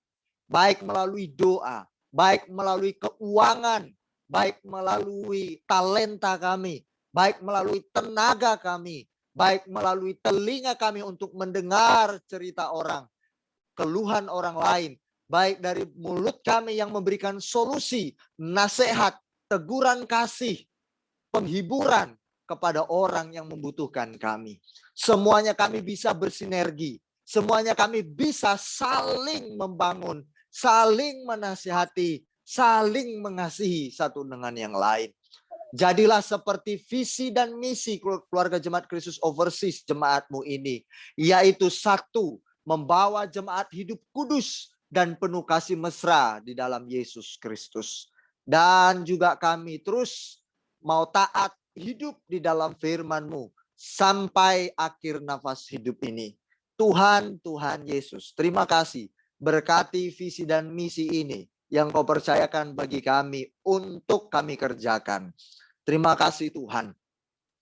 Baik melalui doa, baik melalui keuangan, baik melalui talenta kami, baik melalui tenaga kami, baik melalui telinga kami untuk mendengar cerita orang, keluhan orang lain, baik dari mulut kami yang memberikan solusi, nasihat, teguran kasih, penghiburan kepada orang yang membutuhkan kami. Semuanya kami bisa bersinergi. Semuanya kami bisa saling membangun, saling menasihati, saling mengasihi satu dengan yang lain. Jadilah seperti visi dan misi keluarga Jemaat Kristus Overseas, jemaat-Mu ini. Yaitu satu, membawa jemaat hidup kudus dan penuh kasih mesra di dalam Yesus Kristus. Dan juga kami terus mau taat hidup di dalam firman-Mu sampai akhir nafas hidup ini. Tuhan Yesus, terima kasih. Berkati visi dan misi ini yang Kau percayakan bagi kami untuk kami kerjakan. Terima kasih Tuhan.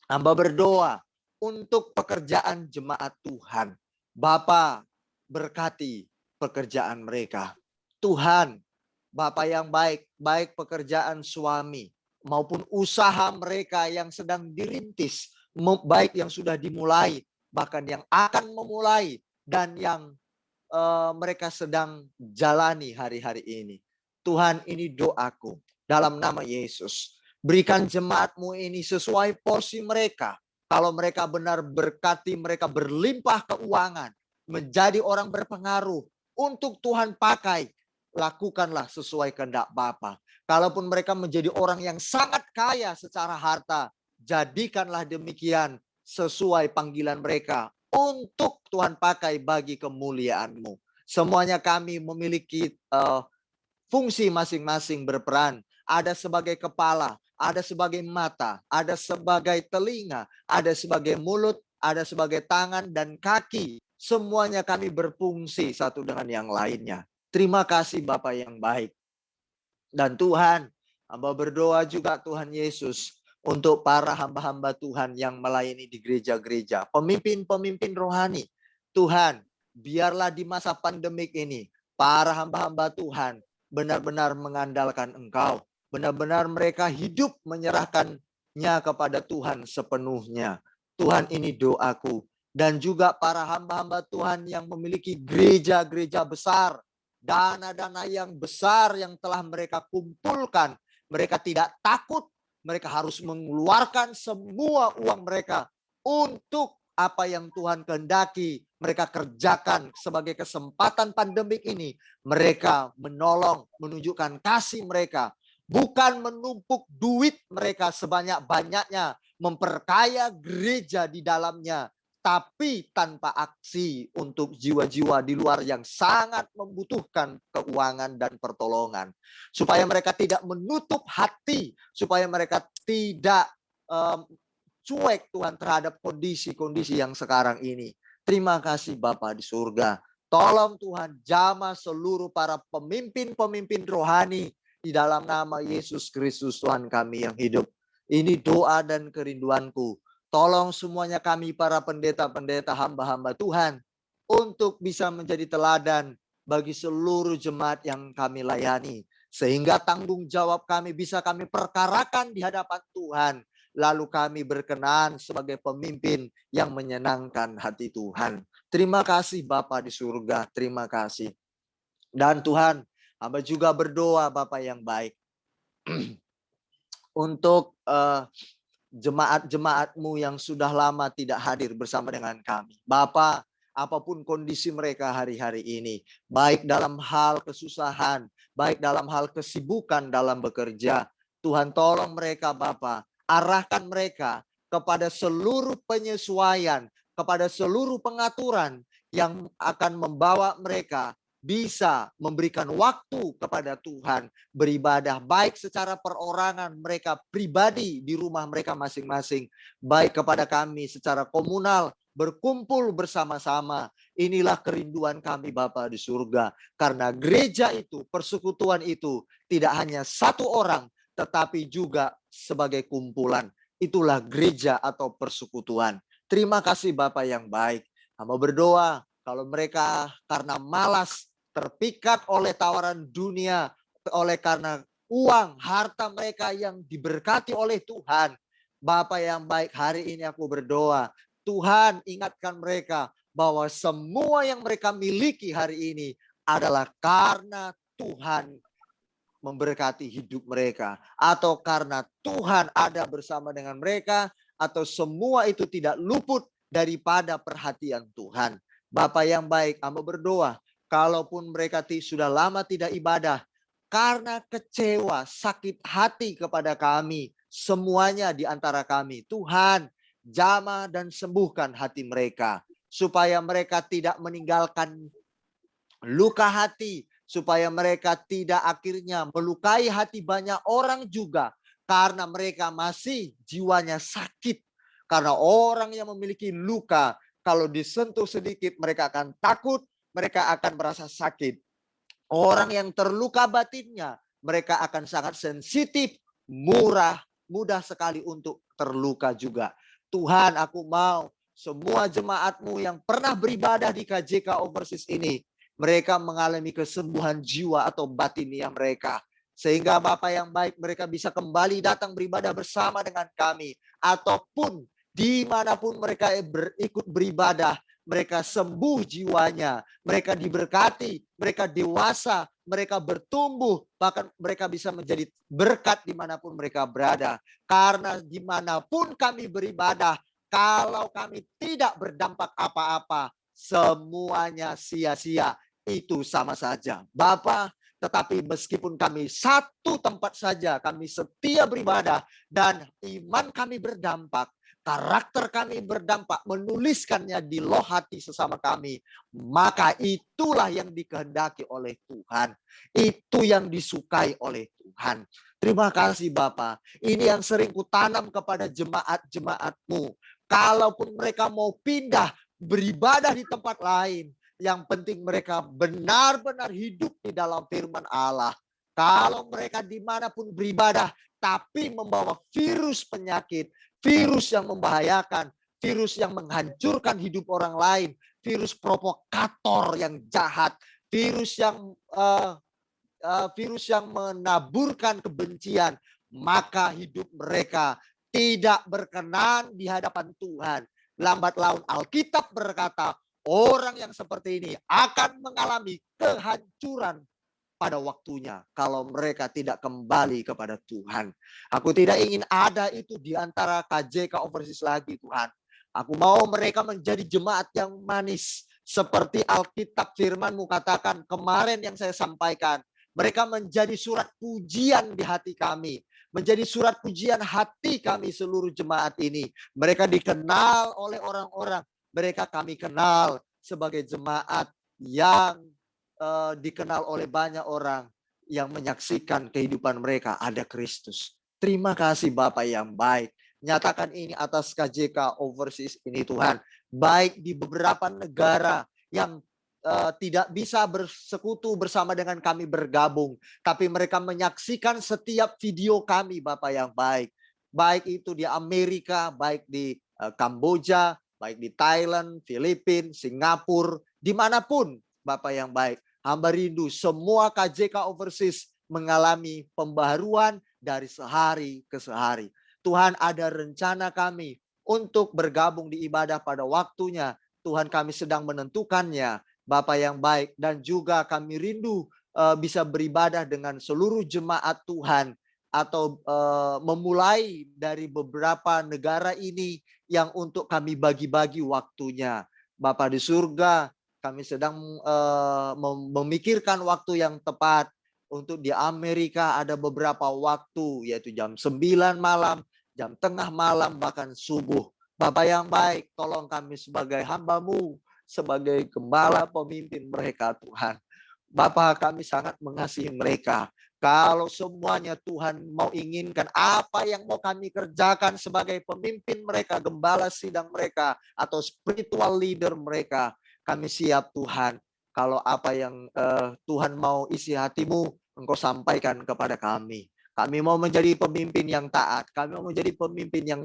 Hamba berdoa untuk pekerjaan jemaat Tuhan. Bapa, berkati pekerjaan mereka. Tuhan, Bapa yang baik, baik pekerjaan suami maupun usaha mereka yang sedang dirintis, baik yang sudah dimulai, bahkan yang akan memulai, dan yang mereka sedang jalani hari-hari ini. Tuhan, ini doaku dalam nama Yesus. Berikan jemaat-Mu ini sesuai porsi mereka. Kalau mereka benar berkati, mereka berlimpah keuangan, menjadi orang berpengaruh untuk Tuhan pakai, lakukanlah sesuai kehendak Bapa. Kalaupun mereka menjadi orang yang sangat kaya secara harta, jadikanlah demikian sesuai panggilan mereka untuk Tuhan pakai bagi kemuliaan-Mu. Semuanya kami memiliki fungsi masing-masing berperan. Ada sebagai kepala, ada sebagai mata, ada sebagai telinga, ada sebagai mulut, ada sebagai tangan dan kaki. Semuanya kami berfungsi satu dengan yang lainnya. Terima kasih Bapa yang baik. Dan Tuhan, hamba berdoa juga Tuhan Yesus untuk para hamba-hamba Tuhan yang melayani di gereja-gereja, pemimpin-pemimpin rohani. Tuhan, biarlah di masa pandemik ini, para hamba-hamba Tuhan benar-benar mengandalkan Engkau. Benar-benar mereka hidup menyerahkannya kepada Tuhan sepenuhnya. Tuhan, ini doaku. Dan juga para hamba-hamba Tuhan yang memiliki gereja-gereja besar, dana-dana yang besar yang telah mereka kumpulkan. Mereka tidak takut, mereka harus mengeluarkan semua uang mereka untuk apa yang Tuhan kehendaki mereka kerjakan sebagai kesempatan pandemik ini. Mereka menolong, menunjukkan kasih mereka. Bukan menumpuk duit mereka sebanyak-banyaknya, memperkaya gereja di dalamnya, tapi tanpa aksi untuk jiwa-jiwa di luar yang sangat membutuhkan keuangan dan pertolongan. Supaya mereka tidak menutup hati, supaya mereka tidak cuek Tuhan terhadap kondisi-kondisi yang sekarang ini. Terima kasih Bapa di surga. Tolong Tuhan jamah seluruh para pemimpin-pemimpin rohani di dalam nama Yesus Kristus Tuhan kami yang hidup. Ini doa dan kerinduanku. Tolong semuanya kami para pendeta-pendeta hamba-hamba Tuhan untuk bisa menjadi teladan bagi seluruh jemaat yang kami layani. Sehingga tanggung jawab kami bisa kami perkarakan di hadapan Tuhan lalu kami berkenan sebagai pemimpin yang menyenangkan hati Tuhan. Terima kasih Bapa di surga, terima kasih. Dan Tuhan, hamba juga berdoa Bapa yang baik untuk jemaat-jemaat-Mu yang sudah lama tidak hadir bersama dengan kami. Bapa, apapun kondisi mereka hari-hari ini, baik dalam hal kesusahan, baik dalam hal kesibukan dalam bekerja, Tuhan tolong mereka Bapa, arahkan mereka kepada seluruh penyesuaian, kepada seluruh pengaturan yang akan membawa mereka bisa memberikan waktu kepada Tuhan, beribadah baik secara perorangan mereka pribadi di rumah mereka masing-masing, baik kepada kami secara komunal, berkumpul bersama-sama. Inilah kerinduan kami Bapa di surga, karena gereja itu, persekutuan itu tidak hanya satu orang, tetapi juga sebagai kumpulan. Itulah gereja atau persekutuan. Terima kasih Bapa yang baik. Hamba berdoa kalau mereka karena malas, terpikat oleh tawaran dunia, oleh karena uang, harta mereka yang diberkati oleh Tuhan. Bapa yang baik, hari ini aku berdoa, Tuhan ingatkan mereka bahwa semua yang mereka miliki hari ini adalah karena Tuhan memberkati hidup mereka, atau karena Tuhan ada bersama dengan mereka, atau semua itu tidak luput daripada perhatian Tuhan. Bapa yang baik, hamba berdoa, kalaupun mereka sudah lama tidak ibadah, karena kecewa, sakit hati kepada kami, semuanya di antara kami, Tuhan jamah dan sembuhkan hati mereka, supaya mereka tidak meninggalkan luka hati, supaya mereka tidak akhirnya melukai hati banyak orang juga, karena mereka masih jiwanya sakit. Karena orang yang memiliki luka, kalau disentuh sedikit mereka akan takut, mereka akan merasa sakit. Orang yang terluka batinnya, mereka akan sangat sensitif, mudah sekali untuk terluka juga. Tuhan, aku mau semua jemaat-Mu yang pernah beribadah di KJK Overseas ini, mereka mengalami kesembuhan jiwa atau batiniah mereka. Sehingga Bapa yang baik, mereka bisa kembali datang beribadah bersama dengan kami. Ataupun dimanapun mereka ikut beribadah, mereka sembuh jiwanya, mereka diberkati, mereka dewasa, mereka bertumbuh, bahkan mereka bisa menjadi berkat dimanapun mereka berada. Karena dimanapun kami beribadah, kalau kami tidak berdampak apa-apa, semuanya sia-sia. Itu sama saja. Bapa, tetapi meskipun kami satu tempat saja, kami setia beribadah, dan iman kami berdampak, karakter kami berdampak, menuliskannya di loh hati sesama kami, maka itulah yang dikehendaki oleh Tuhan. Itu yang disukai oleh Tuhan. Terima kasih Bapa. Ini yang sering kutanam kepada jemaat-jemaat-Mu. Kalaupun mereka mau pindah, beribadah di tempat lain, yang penting mereka benar-benar hidup di dalam firman Allah. Kalau mereka dimanapun beribadah, tapi membawa virus penyakit, virus yang membahayakan, virus yang menghancurkan hidup orang lain, virus provokator yang jahat, virus yang menaburkan kebencian, maka hidup mereka tidak berkenan di hadapan Tuhan. Lambat laun Alkitab berkata, orang yang seperti ini akan mengalami kehancuran pada waktunya kalau mereka tidak kembali kepada Tuhan. Aku tidak ingin ada itu di antara KJK Overseas lagi Tuhan. Aku mau mereka menjadi jemaat yang manis. Seperti Alkitab firman-Mu katakan kemarin yang saya sampaikan. Mereka menjadi surat pujian di hati kami. Menjadi surat pujian hati kami seluruh jemaat ini. Mereka dikenal oleh orang-orang. Mereka kami kenal sebagai jemaat yang dikenal oleh banyak orang yang menyaksikan kehidupan mereka ada Kristus. Terima kasih Bapak yang baik. Nyatakan ini atas KJK Overseas ini Tuhan. Baik di beberapa negara yang tidak bisa bersekutu bersama dengan kami bergabung. Tapi mereka menyaksikan setiap video kami Bapak yang baik. Baik itu di Amerika, baik di Kamboja, baik di Thailand, Filipina, Singapura, dimanapun Bapak yang baik. Hamba rindu semua KJK Overseas mengalami pembaharuan dari sehari ke sehari. Tuhan, ada rencana kami untuk bergabung di ibadah pada waktunya. Tuhan, kami sedang menentukannya, Bapa yang baik. Dan juga kami rindu bisa beribadah dengan seluruh jemaat Tuhan. Atau memulai dari beberapa negara ini yang untuk kami bagi-bagi waktunya. Bapa di surga, kami sedang memikirkan waktu yang tepat. Untuk di Amerika ada beberapa waktu, yaitu jam 9 malam, jam tengah malam, bahkan subuh. Bapa yang baik, tolong kami sebagai hamba-Mu, sebagai gembala pemimpin mereka, Tuhan. Bapa, kami sangat mengasihi mereka. Kalau semuanya Tuhan mau inginkan, apa yang mau kami kerjakan sebagai pemimpin mereka, gembala sidang mereka, atau spiritual leader mereka, kami siap Tuhan. Kalau apa yang Tuhan mau isi hati-Mu, Engkau sampaikan kepada kami. Kami mau menjadi pemimpin yang taat. Kami mau menjadi pemimpin yang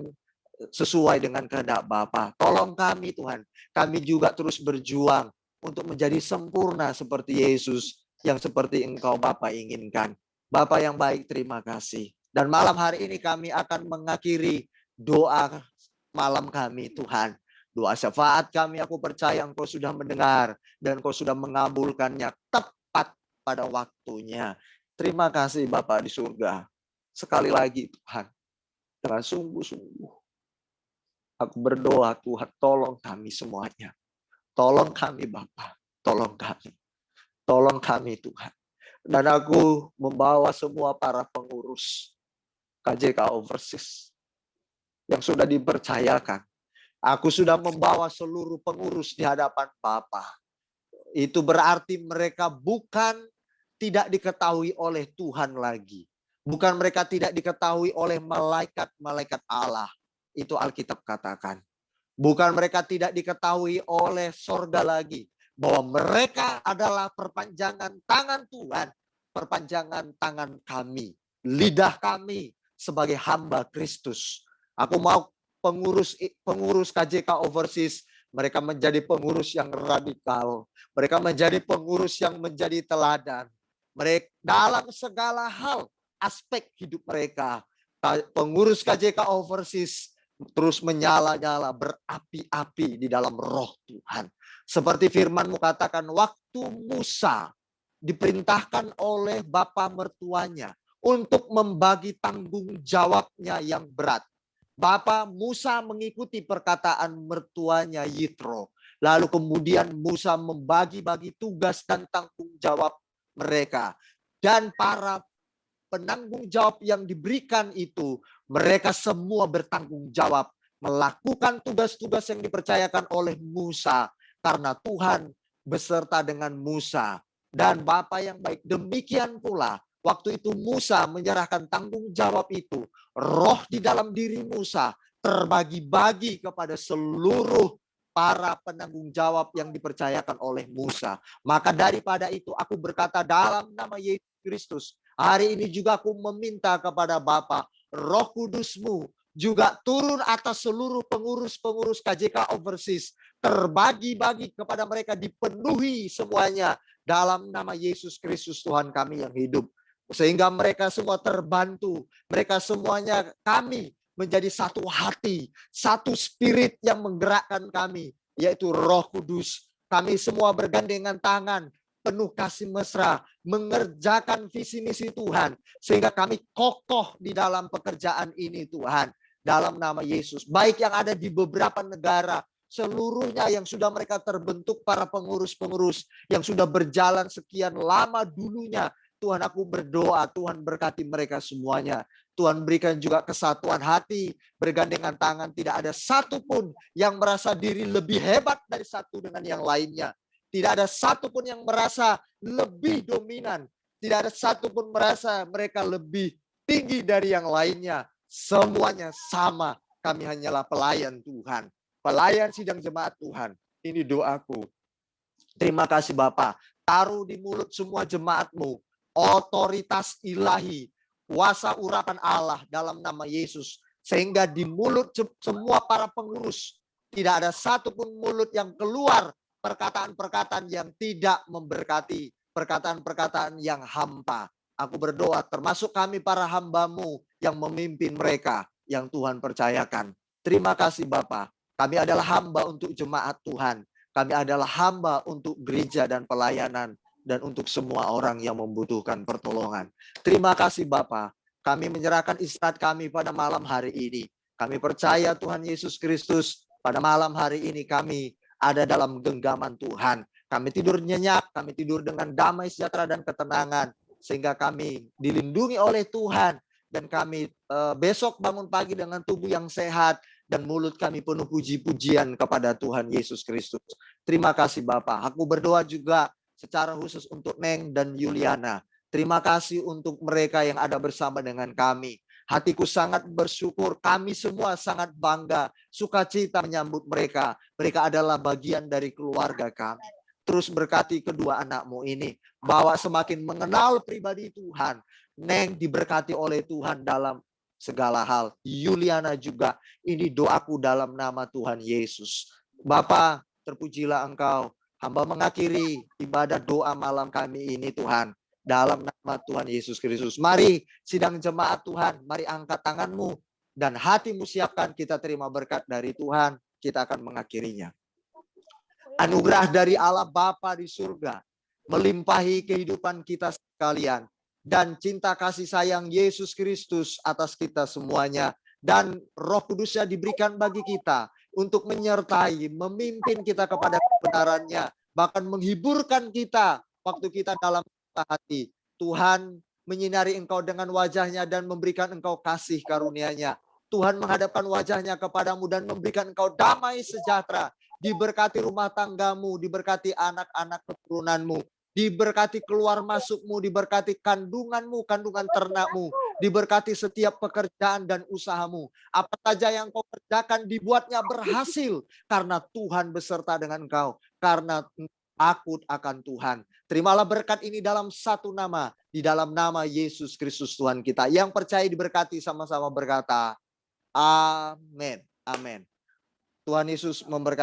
sesuai dengan kehendak Bapa. Tolong kami Tuhan. Kami juga terus berjuang untuk menjadi sempurna seperti Yesus, yang seperti Engkau Bapa inginkan. Bapa yang baik, terima kasih. Dan malam hari ini kami akan mengakhiri doa malam kami Tuhan. Doa syafaat kami, aku percaya Engkau sudah mendengar dan Engkau sudah mengabulkannya tepat pada waktunya. Terima kasih Bapa di surga. Sekali lagi Tuhan, dengan sungguh-sungguh aku berdoa, Tuhan, tolong kami semuanya. Tolong kami Bapa, tolong kami. Tolong kami Tuhan. Dan aku membawa semua para pengurus KJK Overseas yang sudah dipercayakan. Aku sudah membawa seluruh pengurus di hadapan Bapa. Itu berarti mereka bukan tidak diketahui oleh Tuhan lagi. Bukan mereka tidak diketahui oleh malaikat-malaikat Allah. Itu Alkitab katakan. Bukan mereka tidak diketahui oleh sorga lagi. Bahwa mereka adalah perpanjangan tangan Tuhan. Perpanjangan tangan kami. Lidah kami sebagai hamba Kristus. Aku mau pengurus KJK Overseas, mereka menjadi pengurus yang radikal. Mereka menjadi pengurus yang menjadi teladan. Mereka dalam segala hal, aspek hidup mereka. Pengurus KJK Overseas terus menyala-nyala, berapi-api di dalam roh Tuhan. Seperti firman-Mu katakan, waktu Musa diperintahkan oleh bapa mertuanya untuk membagi tanggung jawabnya yang berat. Bapa Musa mengikuti perkataan mertuanya Yitro. Lalu kemudian Musa membagi-bagi tugas dan tanggung jawab mereka. Dan para penanggung jawab yang diberikan itu, mereka semua bertanggung jawab melakukan tugas-tugas yang dipercayakan oleh Musa. Karena Tuhan beserta dengan Musa. Dan Bapa yang baik, demikian pula waktu itu Musa menyerahkan tanggung jawab itu. Roh di dalam diri Musa terbagi-bagi kepada seluruh para penanggung jawab yang dipercayakan oleh Musa. Maka daripada itu aku berkata dalam nama Yesus Kristus, hari ini juga aku meminta kepada Bapa, Roh Kudus-Mu juga turun atas seluruh pengurus-pengurus KJK Overseas. Terbagi-bagi kepada mereka, dipenuhi semuanya dalam nama Yesus Kristus Tuhan kami yang hidup. Sehingga mereka semua terbantu. Mereka semuanya, kami menjadi satu hati, satu spirit yang menggerakkan kami, yaitu Roh Kudus. Kami semua bergandengan tangan, penuh kasih mesra, mengerjakan visi misi Tuhan. Sehingga kami kokoh di dalam pekerjaan ini Tuhan. Dalam nama Yesus. Baik yang ada di beberapa negara, seluruhnya yang sudah mereka terbentuk para pengurus-pengurus, yang sudah berjalan sekian lama dulunya. Tuhan, aku berdoa, Tuhan berkati mereka semuanya. Tuhan berikan juga kesatuan hati, bergandengan tangan. Tidak ada satupun yang merasa diri lebih hebat dari satu dengan yang lainnya. Tidak ada satupun yang merasa lebih dominan. Tidak ada satupun merasa mereka lebih tinggi dari yang lainnya. Semuanya sama. Kami hanyalah pelayan Tuhan. Pelayan sidang jemaat Tuhan. Ini doaku. Terima kasih Bapa. Taruh di mulut semua jemaat-Mu otoritas ilahi, kuasa urapan Allah dalam nama Yesus. Sehingga di mulut semua para pengurus, tidak ada satupun mulut yang keluar perkataan-perkataan yang tidak memberkati, perkataan-perkataan yang hampa. Aku berdoa termasuk kami para hamba-Mu yang memimpin mereka, yang Tuhan percayakan. Terima kasih Bapa. Kami adalah hamba untuk jemaat Tuhan. Kami adalah hamba untuk gereja dan pelayanan. Dan untuk semua orang yang membutuhkan pertolongan. Terima kasih Bapa. Kami menyerahkan istirahat kami pada malam hari ini. Kami percaya Tuhan Yesus Kristus, pada malam hari ini kami ada dalam genggaman Tuhan. Kami tidur nyenyak, kami tidur dengan damai sejahtera dan ketenangan. Sehingga kami dilindungi oleh Tuhan. Dan kami besok bangun pagi dengan tubuh yang sehat. Dan mulut kami penuh puji-pujian kepada Tuhan Yesus Kristus. Terima kasih Bapa. Aku berdoa juga secara khusus untuk Neng dan Yuliana. Terima kasih untuk mereka yang ada bersama dengan kami. Hatiku sangat bersyukur, kami semua sangat bangga, sukacita menyambut mereka. Mereka adalah bagian dari keluarga kami. Terus berkati kedua anakmu ini, bahwa semakin mengenal pribadi Tuhan. Neng diberkati oleh Tuhan dalam segala hal. Yuliana juga, ini doaku dalam nama Tuhan Yesus. Bapa, terpujilah Engkau. Hamba mengakhiri ibadah doa malam kami ini Tuhan. Dalam nama Tuhan Yesus Kristus. Mari sidang jemaat Tuhan. Mari angkat tanganmu. Dan hatimu siapkan, kita terima berkat dari Tuhan. Kita akan mengakhirinya. Anugerah dari Allah Bapa di surga. Melimpahi kehidupan kita sekalian. Dan cinta kasih sayang Yesus Kristus atas kita semuanya. Dan Roh Kudusnya diberikan bagi kita. Untuk menyertai, memimpin kita kepada kebenarannya. Bahkan menghiburkan kita waktu kita dalam hati. Tuhan menyinari engkau dengan wajahnya dan memberikan engkau kasih karunia-Nya. Tuhan menghadapkan wajahnya kepadamu dan memberikan engkau damai sejahtera. Diberkati rumah tanggamu, diberkati anak-anak keturunanmu. Diberkati keluar masukmu, diberkati kandunganmu, kandungan ternakmu. Diberkati setiap pekerjaan dan usahamu. Apa saja yang kau kerjakan dibuatnya berhasil. Karena Tuhan beserta dengan engkau. Karena takut akan Tuhan. Terimalah berkat ini dalam satu nama. Di dalam nama Yesus Kristus Tuhan kita. Yang percaya diberkati sama-sama berkata, amin. Amin. Tuhan Yesus memberkati.